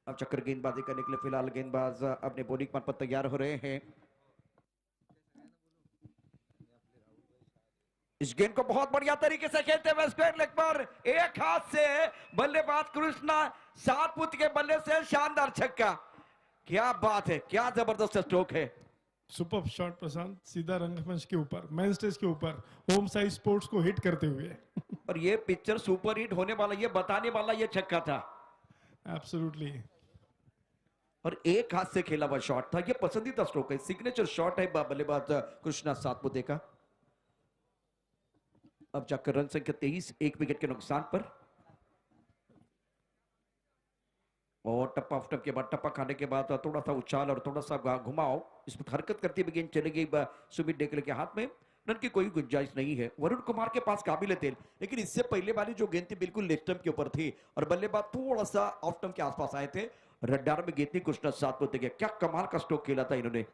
अब चक्कर गेंदबाजी करने के लिए फिलहाल गेंदबाज अपने बॉलिंग पर तैयार हो रहे हैं। इस गेंद को बहुत बढ़िया तरीके से खेलते हुए स्क्वायर लेग पर एक हाथ से बल्लेबाज कृष्णा सातपुते के बल्ले से शानदार छक्का। क्या बात है, क्या जबरदस्त स्ट्रोक है। सुपर शॉट प्रशांत, सीधा रंगमंच के ऊपर, मेन स्टेज के ऊपर, होम साइड स्पोर्ट्स को हिट करते हुए। और ये पिक्चर सुपर हिट होने वाला, ये बताने वाला ये छक्का था। एब्सोल्युटली। और एक हाथ से खेला हुआ शॉट था, ये पसंदीदा स्ट्रोक है, सिग्नेचर शॉट है बल्लेबाज कृष्णा सातपुते का। अब जाकर रन संख्या 23 एक विकेट के नुकसान पर। और टप्पा ऑफ टप के बाद टप्पा खाने के बाद थोड़ा सा उछाल और थोड़ा सा घुमाओ, इस पर हरकत करती हुई गेंद चली गई सुमित डेकले के हाथ में। रन की कोई गुंजाइश नहीं है। वरुण कुमार के पास काबिल तेल, लेकिन इससे पहले वाली जो गेंद थी बिल्कुल लेग स्टंप के ऊपर थी और बल्लेबाज थोड़ा सा ऑफ स्टंप के आसपास आए थे। रडार में गेंद थी, कुछ न सात होते गया। क्या कमाल का स्ट्रोक खेला था इन्होंने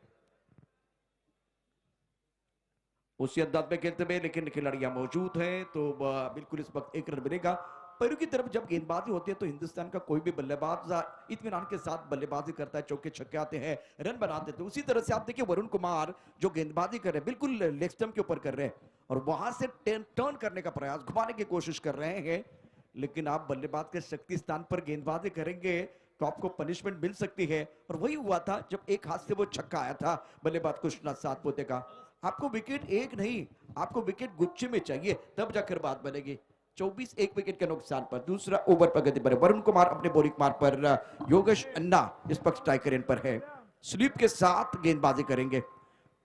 उसी अंदाज में खेलते हुए, लेकिन खिलाड़ियां मौजूद हैं तो बिल्कुल इस वक्त एक रन मिलेगा। पैरों की तरफ जब गेंदबाजी होती है तो हिंदुस्तान का कोई भी बल्लेबाज इत्मीनान के साथ बल्लेबाजी करता है, चौके छक्के आते हैं, रन बनाते थे। उसी तरह से आप देखिए वरुण कुमार जो गेंदबाजी कर रहे हैं बिल्कुल लेग स्टंप के ऊपर कर रहे हैं और वहां से टर्न करने का प्रयास, घुमाने की कोशिश कर रहे हैं। लेकिन आप बल्लेबाज के शक्ति स्थान पर गेंदबाजी करेंगे तो आपको पनिशमेंट मिल सकती है और वही हुआ था जब एक हाथ से वो छक्का आया था बल्लेबाज कृष्णा सात पोते का। आपको विकेट एक नहीं, आपको विकेट गुच्छे में चाहिए, तब जाकर बात बनेगी। 24 एक विकेट के नुकसान पर दूसरा ओवर प्रगति पर वरुण कुमार अपने बोरिक मार पर, योगेश अन्ना इस पक्ष स्ट्राइकर एंड पर है। स्लीप के साथ गेंदबाजी करेंगे।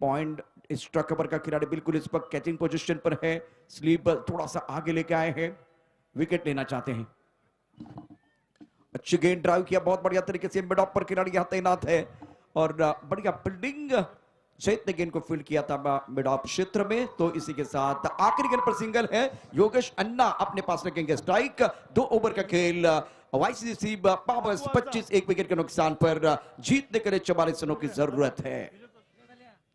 पॉइंट स्ट्राइक कवर का खिलाड़ी बिल्कुल इस वक्त कैचिंग पोजीशन पर है। स्लीप थोड़ा सा आगे लेके आए हैं, विकेट लेना चाहते हैं। अच्छी गेंद ड्राइव किया बहुत बढ़िया तरीके से, मिड ऑफ पर खिलाड़ी यहां तैनात है और बढ़िया फील्डिंग जैत ने गेंद को फील्ड किया था मिड ऑफ क्षेत्र में। तो इसी के साथ आखिरी गेंद पर सिंगल है, योगेश अन्ना अपने पास रखेंगे स्ट्राइक। 2 ओवर का खेल, वाईसीसी पावर्स 25 एक विकेट के नुकसान पर जीतने के लिए 44 रनों की जरूरत है।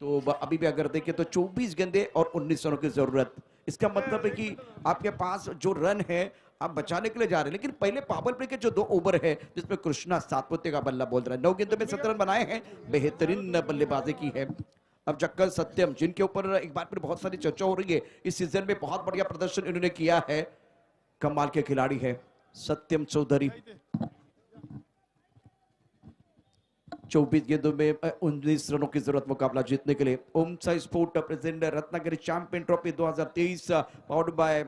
तो अभी भी अगर देखें तो 24 गेंदे और 19 रनों की जरूरत। इसका मतलब है कि आपके पास जो रन है आप बचाने के लिए जा रहे हैं, लेकिन पहले पावर प्ले के जो 2 ओवर है जिसमें कृष्णा सातपुते का बल्ला बोल रहा है, 9 गेंदों में 17 रन बनाए हैं, बेहतरीन बल्लेबाजी की है। अब जक्कल सत्यम जिनके ऊपर एक बार फिर बहुत सारी चर्चा हो रही है, इस सीजन में बहुत बढ़िया प्रदर्शन इन्होंने किया है, कमाल के खिलाड़ी है सत्यम चौधरी। 24 गेंदों में 19 रनों की जरूरत मुकाबला जीतने के लिए। Om Sai sport present Ratnagiri champion trophy 2023 powered by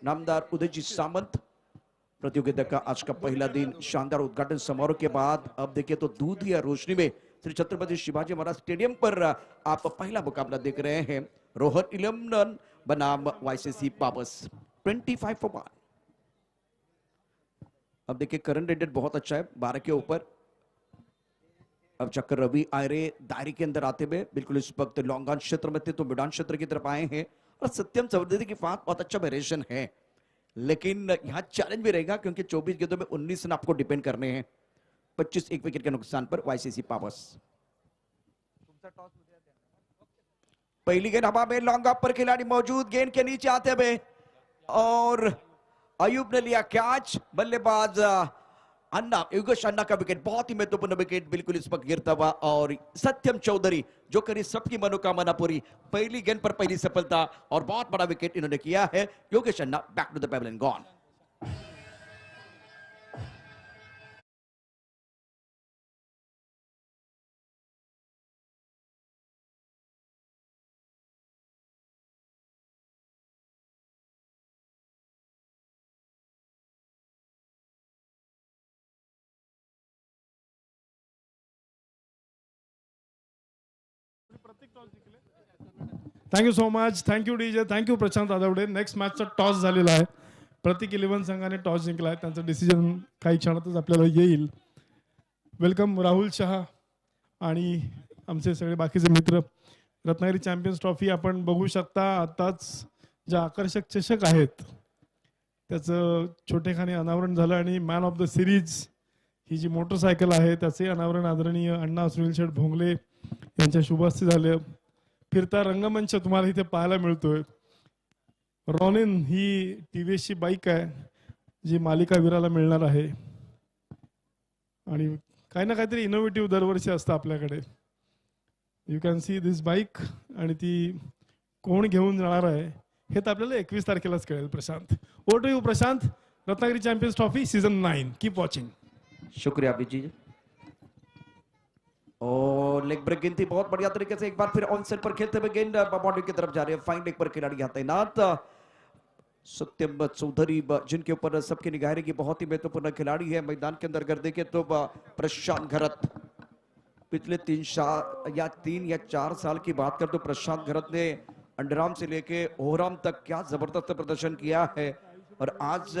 Namdar Udayji सामंत। प्रतियोगिता का आज का पहला दिन, शानदार उद्घाटन समारोह के बाद अब देखिए तो दूध या रोशनी में श्री छत्रपति शिवाजी महाराज स्टेडियम पर आप पहला मुकाबला देख रहे हैं। रोहन 11 बनाम वाईसीसी पावर्स 25 for 1। अब देखिए करंट रेटेड बहुत अच्छा है 12 के ऊपर। अब चक्कर रवि आयरे दायरे के अंदर आते हुए बिल्कुल इस वक्त लॉन्गान क्षेत्र में थे तो मिडान क्षेत्र की तरफ आए हैं और सत्यम चौधरी के पास बहुत अच्छा वेरिएशन है, लेकिन यहां चैलेंज भी रहेगा क्योंकि 24 गेंदों में 19 रन आपको डिपेंड करने हैं। 25 एक विकेट के नुकसान पर वाईसीसी पावर्स। पहली गेंद हवा में, लॉन्ग ऑफ पर खिलाड़ी मौजूद, गेंद के नीचे आते हुए और अयूब ने लिया कैच। बल्लेबाज अन्ना, योगेश अन्ना का विकेट, बहुत ही महत्वपूर्ण विकेट बिल्कुल इस वक्त गिरता हुआ और सत्यम चौधरी जो करी सबकी मनोकामना पूरी। पहली गेंद पर पहली सफलता और बहुत बड़ा विकेट इन्होंने किया है। Yogesh Anna back to the pavilion gone. Thank you so much, thank you DJ, thank you Prashant Adawade. Next मॅचचा टॉस झालेला आहे. प्रतीक 11 संघाने टॉस जिंकला आहे. त्यांचं डिसिजन काही क्षणातच आपल्याला येईल. वेलकम राहुल शहा आणि आमचे सगळे बाकीचे मित्र. रत्नागिरी चॅम्पियन्स ट्रॉफी आपण बघू शकता. आताच ज्या आकर्षक चषक आहेत त्याचं छोटेखानी अनावरण झालं आणि मॅन ऑफ द सिरीज ही जी मोटरसायकल आहे त्याचे अनावरण आदरणीय अण्णा सुनील शेठ भोंगले यांच्या शुभ हस्ते झाले. फिरता रंगमंच तुम्हाला इथे पाहायला मिळतोय. रॉनिन ही टीव्हीएसची बाईक आहे जी मालिका वीराला मिळणार आहे आणि काही ना काहीतरी इनोव्हेटिव्ह दरवर्षी असतं आपल्याकडे. You can see this bike आणि ती कोण घेऊन जाणार आहे हे तर आपल्याला 21 तारखेलाच कळेल. Prashant, over to you Prashant. Ratnagiri champions trophy season 9. Keep watching. शुक्रिया अभिजीत. और लेग ब्रेक गेंद थी बहुत बढ़िया तरीके से, एक बार फिर ऑन सेट पर खेलते हुए गेंद बाउंड्री की तरफ जा रही है. फाइन लेग पर खिलाड़ी यहाँ तैनात सत्यम चौधरी जिनके ऊपर सबकी निगाह रहेगी. बहुत ही महत्वपूर्ण खिलाड़ी है. मैदान के अंदर अगर देखें तो प्रशांत घरत पिछले 3 या 4 साल की बात कर तो प्रशांत घरत ने अंडरआर्म से लेके ओवरआर्म तक क्या जबरदस्त प्रदर्शन किया है और आज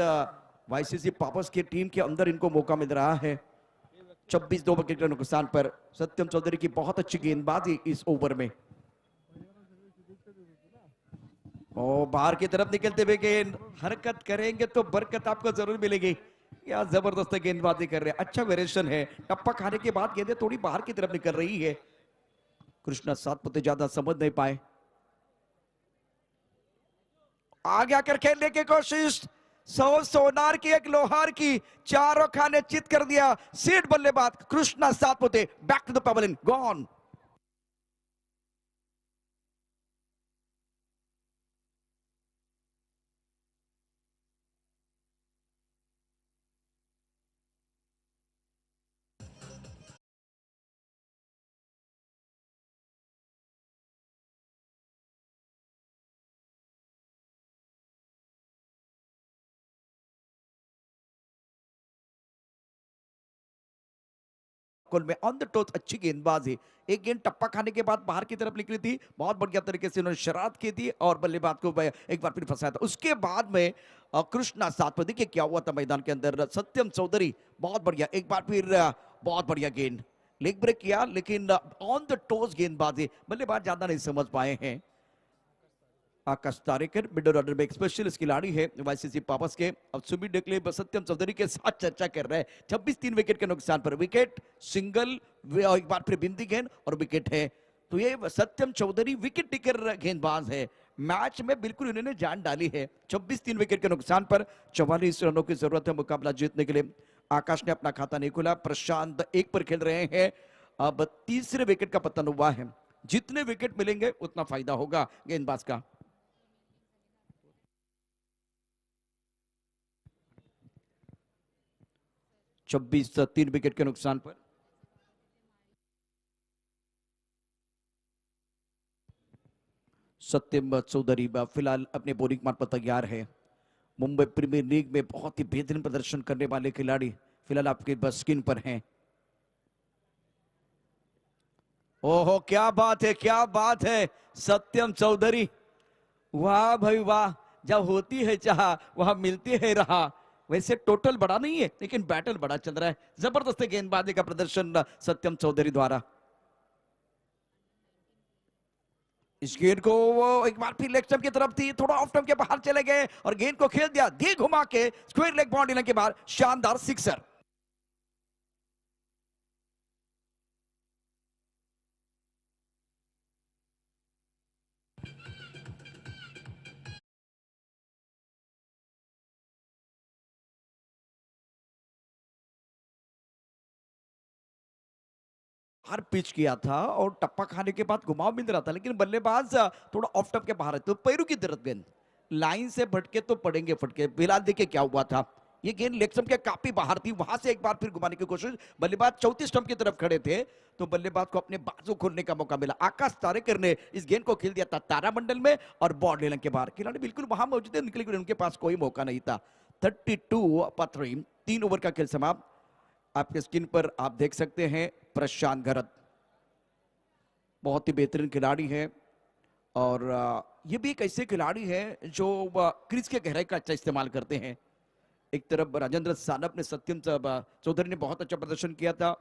वाईसीसी पावर्स की टीम के अंदर इनको मौका मिल रहा है. 26 विकेट के नुकसान पर सत्यम चौधरी की बहुत अच्छी गेंदबाजी इस ओवर में। और बाहर की तरफ निकलते हुए गेंद, हरकत करेंगे तो बरकत आपको जरूर मिलेगी। या जबरदस्त गेंदबाजी कर रहे हैं, अच्छा वेरिएशन है। टप्पा खाने के बाद गेंदें थोड़ी बाहर की तरफ निकल रही है। कृष्णा सातपुते ज्यादा समझ नहीं पाए, आगे आकर खेलने की कोशिश, सोनार की एक लोहार की, चारों खाने चित कर दिया। सीट बल्लेबाज Krishna Satpute, back to the pavilion, gone. में ऑन द टोच अच्छी गेंदबाजी, एक गेंद टप्पा खाने के बाद बाहर की तरफ निकली थी, बहुत बढ़िया तरीके से उन्होंने शरारत की थी और बल्लेबाज को एक बार फिर फंसाया था। उसके बाद में कृष्णा सातपुते, देखिए क्या हुआ था मैदान के अंदर। सत्यम चौधरी बहुत बढ़िया, एक बार फिर बहुत बढ़िया गेंद, लेग ब्रेक किया, लेकिन ऑन द टोच गेंदबाजी, बल्लेबाज ज्यादा नहीं समझ पाए हैं। आकाश तारेकर मिडल ऑर्डर में एक स्पेशलिस्ट खिलाड़ी है वाईसीसी पावर्स के। अब सुमित डेकले सत्यम चौधरी के साथ चर्चा कर रहे हैं। 26 3 विकेट के नुकसान पर, विकेट, सिंगल, एक बार फिर बिंदी गेंद और विकेट है। तो ये सत्यम चौधरी विकेट टेकर गेंदबाज है, मैच में बिल्कुल इन्होंने जान डाली है। 26 3 विकेट के नुकसान पर 44 रनों की जरूरत है मुकाबला जीतने के लिए। आकाश ने अपना खाता नहीं खोला, प्रशांत एक पर खेल रहे हैं। अब तीसरे विकेट का पतन हुआ है, जितने विकेट मिलेंगे उतना फायदा होगा गेंदबाज का। 26 3 विकेट के नुकसान पर सत्यम चौधरी फिलहाल अपने बॉलिंग मार्ग पर तैयार है। मुंबई प्रीमियर लीग में बहुत ही बेहतरीन प्रदर्शन करने वाले खिलाड़ी फिलहाल आपके बस स्किन पर हैं। ओहो क्या बात है, क्या बात है सत्यम चौधरी, वाह भाई वाह। जब होती है चाह वहां मिलती है रहा। वैसे टोटल बड़ा नहीं है लेकिन बैटल बड़ा चल रहा है। जबरदस्त गेंदबाजी का प्रदर्शन सत्यम चौधरी द्वारा। इस गेंद को वो एक बार फिर लेग स्टंप की तरफ थी, थोड़ा ऑफ स्टंप के बाहर चले गए और गेंद को खेल दिया दी घुमा के स्क्वायर लेग बाउंड्री के बाहर, शानदार सिक्सर। हर पिच किया था और टप्पा खाने के बाद घुमाव मिल रहा था, लेकिन बल्लेबाज थोड़ा ऑफ टप के बाहर है, तो पैरों की तरफ गेंद लाइन से भटके तो पड़ेंगे फटके। फिलहाल देखिए क्या हुआ था, ये गेंद लेग स्टंप के काफी बाहर थी, वहां से एक बार फिर घुमाने की कोशिश, बल्लेबाज 34 स्टंप की तरफ खड़े थे तो बल्लेबाज को अपने बाजू खोलने का मौका मिला। आकाश तारेकर ने इस गेंद को खेल दिया था तारामंडल में और बॉल लेने के बाहर खिलाड़ी बिल्कुल वहां मौजूद है, निकले उनके पास कोई मौका नहीं था। 32 3 ओवर का खेल समाप्त। आपके स्क्रीन पर आप देख सकते हैं प्रशांत घरत, बहुत ही बेहतरीन खिलाड़ी है और ये भी एक ऐसे खिलाड़ी है जो क्रीज के गहराई का अच्छा इस्तेमाल करते हैं। एक तरफ राजेंद्र सानप ने सत्यम चौधरी ने बहुत अच्छा प्रदर्शन किया था,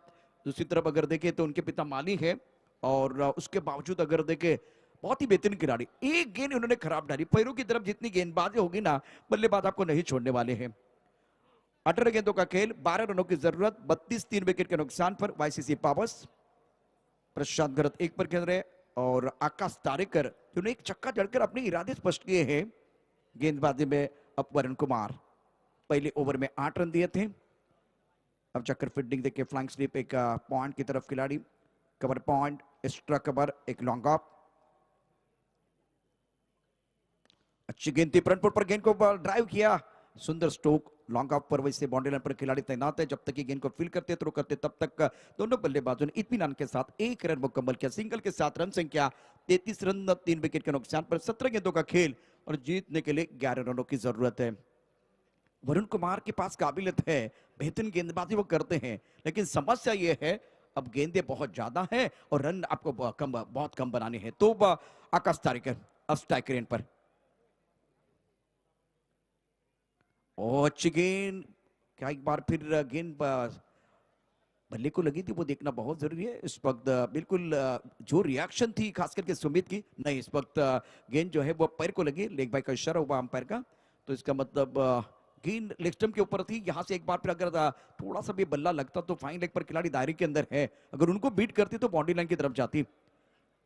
दूसरी तरफ अगर देखें तो उनके पिता माली है और उसके बावजूद अगर देखें बहुत ही बेहतरीन खिलाड़ी। एक गेंद उन्होंने खराब डाली, पैरों की तरफ जितनी गेंदबाजी होगी ना बल्लेबाज आपको नहीं छोड़ने वाले हैं। 18 गेंदों का खेल, 12 रनों की जरूरत, 32 3 विकेट के नुकसान पर वाईसीसी पावर्स। प्रशांत घरत एक पर खेल रहे और आकाश तारेकर जिन्होंने एक चक्का जड़कर अपने इरादे स्पष्ट किए हैं। गेंदबाजी में अब वरुण कुमार पहले ओवर में 8 रन दिए थे। अब चक्कर फील्डिंग देखे, फ्लाइंग स्लिप एक पॉइंट की तरफ खिलाड़ी, कवर पॉइंट, एक्स्ट्रा कवर, एक लॉन्ग ऑफ, अच्छी गेंद थी, फ्रंट फुट पर गेंद को ड्राइव किया, सुंदर स्ट्रोक, लॉन्ग ऑफ पर वैसे बाउंड्री लाइन पर खिलाड़ी तैनात है, जब तक ये गेंद को फील करते थ्रो करते तब तक दोनों बल्लेबाजों ने इत्मीनान के साथ एक रन मुकम्मल किया। सिंगल के साथ रन संख्या 33 रन 3 विकेट के नुकसान पर 17 गेंदों का खेल और जीतने के लिए 11 रनों की जरूरत है। वरुण कुमार के पास काबिलियत है, बेहतरीन गेंदबाजी वो करते हैं, लेकिन समस्या ये है अब गेंदें बहुत ज्यादा हैं और रन आपको बहुत कम बनाने हैं। तो आकाश तारेकर अब स्ट्राइक रेंज पर, अच्छी गेंद, क्या एक बार फिर गेंद बल्ले को लगी थी वो देखना बहुत जरूरी है इस वक्त। बिल्कुल जो रिएक्शन थी खास करके सुमित की, नहीं इस वक्त गेंद जो है वो पैर को लगी, लेग बाय का इशारा हुआ अंपायर का, तो इसका मतलब गेंद लेग स्टंप के ऊपर थी। यहाँ से एक बार फिर अगर थोड़ा सा भी बल्ला लगता तो फाइन लेग पर खिलाड़ी दायरे के अंदर है, अगर उनको बीट करती तो बाउंड्री लाइन की तरफ जाती।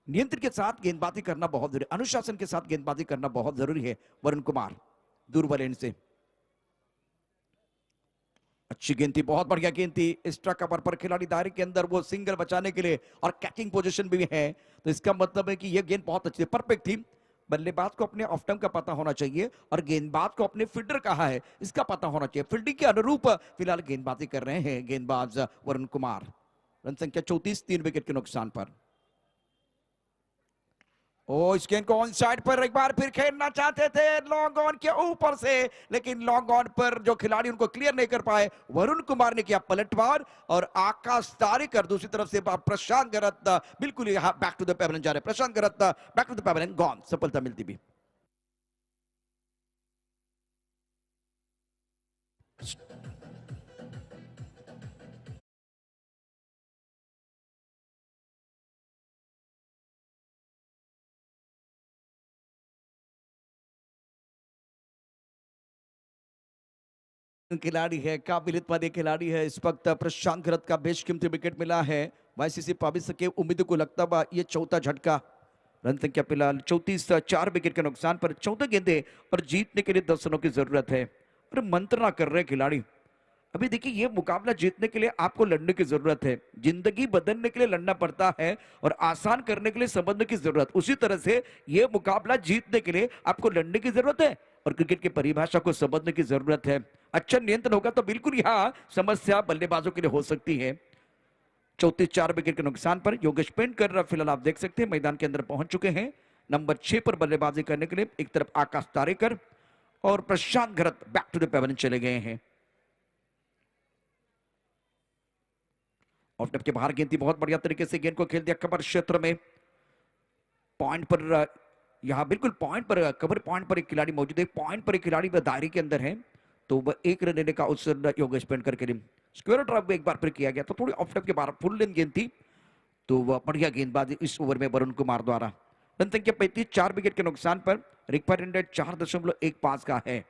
नियंत्रण के साथ गेंदबाजी करना बहुत जरूरी, अनुशासन के साथ गेंदबाजी करना बहुत जरूरी है। वरुण कुमार दूर वाले एंड से अच्छी गेंद थी, बहुत बढ़िया गेंद थी। एक्स्ट्रा कवर पर खिलाड़ी दायरे के अंदर वो सिंगल बचाने के लिए और कैचिंग पोजीशन भी है, तो इसका मतलब है कि ये गेंद बहुत अच्छी परफेक्ट थी। बल्लेबाज को अपने ऑफ टर्म का पता होना चाहिए और गेंदबाज को अपने फील्डर कहा है इसका पता होना चाहिए। फील्डिंग के अनुरूप फिलहाल गेंदबाजी कर रहे हैं गेंदबाज वरुण कुमार। रन संख्या 34, 3 विकेट के नुकसान पर। ओ इस गेंद को ऑन साइड पर एक बार फिर खेलना चाहते थे लॉन्ग ऑन के ऊपर से, लेकिन लॉन्ग ऑन पर जो खिलाड़ी उनको क्लियर नहीं कर पाए। वरुण कुमार ने किया पलटवार और आकाश तारेकर दूसरी तरफ से प्रशांत गरत बिल्कुल यहाँ बैक टू द पेवलियन जा रहे। Prashant Garat back to the pavilion, gone, सफलता मिलती भी। खिलाड़ी है, काबिलियत वाले खिलाड़ी है इस वक्त। प्रशांत गरत का बेशकीमती विकेट मिला है वाईसीसी पाविस के उम्मीद को लगता बा ये चौथा झटका। रन संख्या फिलहाल 34, 4 विकेट के नुकसान पर। 14 गेंदे और जीतने के लिए 10 रनों की जरूरत है और मंत्रणा कर रहे खिलाड़ी। अभी देखिए ये मुकाबला जीतने के लिए आपको लड़ने की जरूरत है, जिंदगी बदलने के लिए लड़ना पड़ता है और आसान करने के लिए समझने की जरूरत। उसी तरह से ये मुकाबला जीतने के लिए आपको लड़ने की जरूरत है और क्रिकेट की परिभाषा को समझने की जरूरत है। अच्छा नियंत्रण होगा तो बिल्कुल यहाँ समस्या बल्लेबाजों के लिए हो सकती है। 34, 4 विकेट के नुकसान पर योगेश पेंटकर फिलहाल आप देख सकते हैं मैदान के अंदर पहुंच चुके हैं। नंबर 6 पर बल्लेबाजी करने के लिए एक तरफ आकाश तारेकर और प्रशांत Garat back to the pavilion चले गए हैं। ऑफ टप के बाहर गेंद थी, बहुत बढ़िया तरीके से गेंद को खेल दिया कवर क्षेत्र में। पॉइंट पर यहां बिल्कुल पॉइंट पर, कवर पॉइंट पर एक खिलाड़ी मौजूद है, पॉइंट पर एक खिलाड़ी दायरे के अंदर है, तो वह एक रन लेने का अवसर योगेश पेंटकर के लिए। स्क्वायर ड्रॉप एक बार फिर किया गया तो थोड़ी ऑफ टप के बाहर फुल लेन गेंद थी, तो वह बढ़िया गेंदबाजी इस ओवर में वरुण कुमार द्वारा। रन संख्या 35, 4 विकेट के नुकसान पर। रिक्वायर्ड रन रेट 4.15 का है।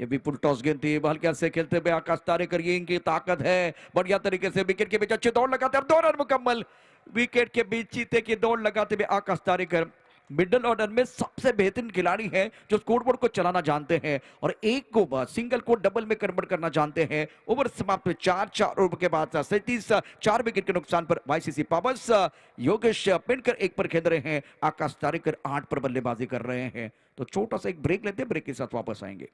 ये भी फुल टॉस गेंद थी, हल्के से खेलते हुए आकाश तारेकर, ये इनकी ताकत है। बढ़िया तरीके से विकेट के बीच अच्छी दौड़ लगाते हैं, 2 रन मुकम्मल। विकेट के बीच चीते की दौड़ लगाते हुए आकाश तारेकर मिडिल ऑर्डर में सबसे बेहतरीन खिलाड़ी है जो स्कोरबोर्ड को चलाना जानते हैं और एक को सिंगल को डबल में कन्वर्ट करना जानते हैं। ओवर समाप्त 4 ओवर के बाद 37, 4 विकेट के नुकसान पर वाईसीसी पावर्स। योगेश पेंटकर 1 पर खेल रहे हैं, आकाश तारेकर 8 पर बल्लेबाजी कर रहे हैं। तो छोटा सा एक ब्रेक लेते हैं, ब्रेक के साथ वापस आएंगे।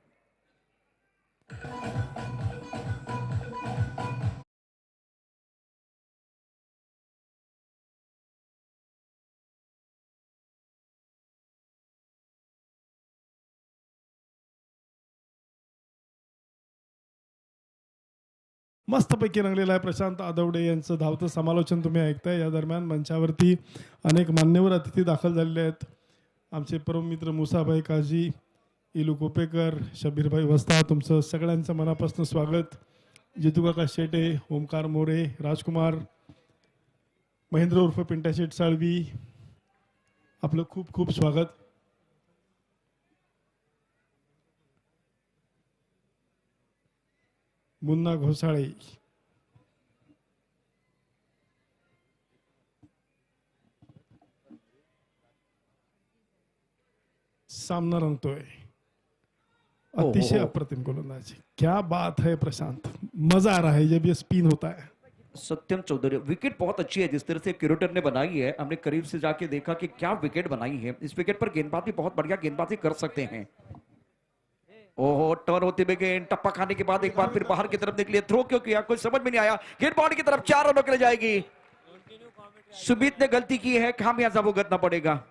मस्तपैकी रंगलेला आहे प्रशांत आदवडे यांचं धावतं समालोचन तुम्ही ऐकताय। या दरम्यान मंचावरती अनेक मान्यवर अतिथी दाखल झालेले आहेत। आमचे परम मित्र मुसाभाई काजी, इलू कोपेकर, शबीरभाई वस्ता, तुमचं सगळ्यांचं मनापासून स्वागत। जितूकाका शेटे, ओमकार मोरे, राजकुमार, महेंद्र उर्फ पिंटा शेट साळवी, आपलं खूप खूप स्वागत। मुन्ना घोसाळे, सामना रंगतोय, अतिशय अप्रतिम गोलंदाजी, क्या बात है प्रशांत, मजा आ रहा है जब ये स्पिन होता है। सत्यम चौधरी, विकेट बहुत अच्छी है जिस तरह से क्यूरेटर ने बनाई है, हमने करीब से जाके देखा कि क्या विकेट बनाई है। इस विकेट पर गेंदबाज भी बहुत बढ़िया गेंदबाजी कर सकते हैं। ओहो टर्न होते हुए गेंद टप्पा खाने के बाद एक बार फिर बाहर की तरफ निकली, थ्रो क्यों किया कुछ समझ में नहीं आया। गेंद बाउंड्री की तरफ 4 रनों के लिए जाएगी। सुमित ने गलती की है, खामियाजा भुगतना पड़ेगा।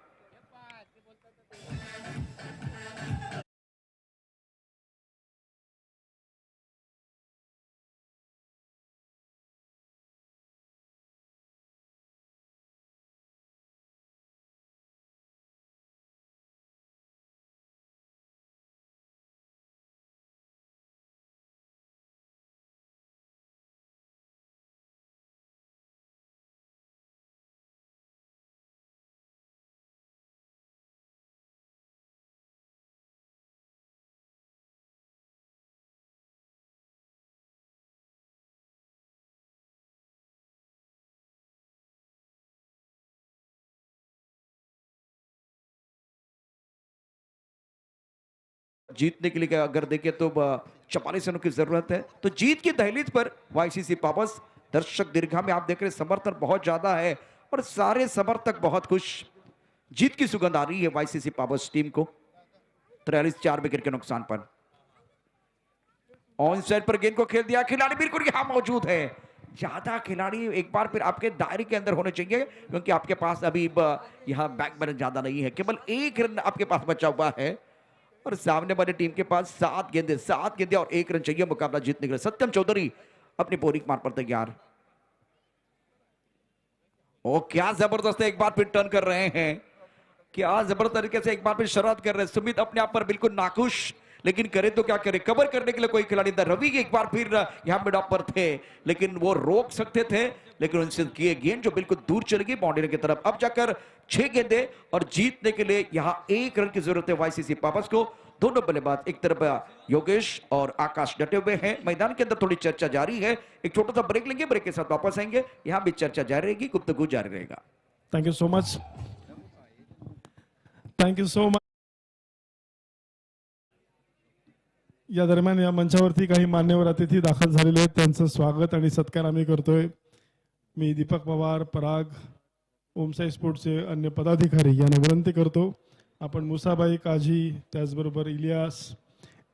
जीतने के लिए अगर देखें तो 44 रनों की जरूरत है। तो जीत की दहलीज पर वाईसीसी पावर्स, दर्शक दीर्घा में आप देख रहे हैं समर्थन बहुत ज्यादा है और सारे समर्थक बहुत खुश। जीत की सुगंध आ रही है वाईसीसी पावर्स टीम को। 43 4 विकेट के नुकसान पर ऑन साइड पर गेंद को खेल दिया, खिलाड़ी बिल्कुल यहां मौजूद है। ज्यादा खिलाड़ी एक बार फिर आपके दायरे के अंदर होने चाहिए क्योंकि आपके पास अभी यहां बैक बैलेंस ज्यादा नहीं है, केवल 1 रन आपके पास बचा हुआ है और सामने वाली टीम के पास 7 गेंदे और 1 रन चाहिए मुकाबला जीतने के लिए। सत्यम चौधरी अपनी बोरिंग मार पर तैयार। ओ क्या जबरदस्त एक बार फिर टर्न कर रहे हैं, क्या जबरदस्त तरीके से एक बार फिर शरारत कर रहे हैं। सुमित अपने आप पर बिल्कुल नाखुश, लेकिन करे तो क्या करे, कवर करने के लिए कोई खिलाड़ी था। रवि एक बार फिर यहां मिड ऑफ पर थे लेकिन वो रोक सकते थे, लेकिन उनसे किए गेंद जो बिल्कुल दूर चली गई बाउंड्री की तरफ। अब जाकर 6 गेंदे और जीतने के लिए यहां 1 रन की जरूरत है वाईसीसी पावर्स को। दोनों बल्लेबाज एक तरफ योगेश और आकाश डटे हुए हैं। मैदान के अंदर थोड़ी चर्चा जारी है, एक छोटा सा ब्रेक लेंगे, ब्रेक के साथ वापस आएंगे। यहां भी चर्चा जारी रहेगी, गुफ्तगू जारी रहेगा। Thank you so much, thank you so much. या दरम्यान या मंचावरती काही मान्यवर अतिथी दाखल झालेले आहेत, त्यांचं स्वागत आणि सत्कार आम्ही करतोय. मी दीपक पवार, पराग, ओमसाई स्पोर्ट्सचे अन्य पदाधिकारी यांना विनंती करतो, आपण मुसाबाई काझी, त्याचबरोबर इलियास,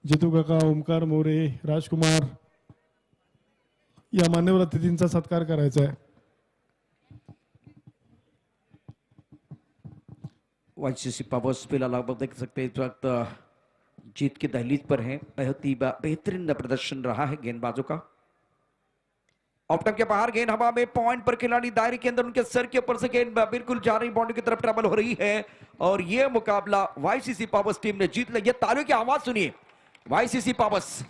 जितू काका, ओमकार मोरे, राजकुमार या मान्यवर अतिथींचा सत्कार करायचा आहे. वाईसीसी पावर्स फिलहाल आप देख सकते हैं इस वक्त जीत की दहलीज पर है। बहुत ही बेहतरीन प्रदर्शन रहा है गेंदबाजों का। ऑप्टम के बाहर गेंद हवा में, पॉइंट पर खिलाड़ी दायरे के अंदर, उनके सर के ऊपर से गेंद बिल्कुल जा रही बाउंड्री की तरफ ट्रेवल हो रही है और ये मुकाबला वाईसीसी पावर्स टीम ने जीत लिया। ये तालियों की आवाज सुनिए, वाईसीसी पावर्स।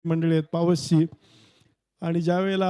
मंडळी आहेत पावसची, आणि ज्या वेळेला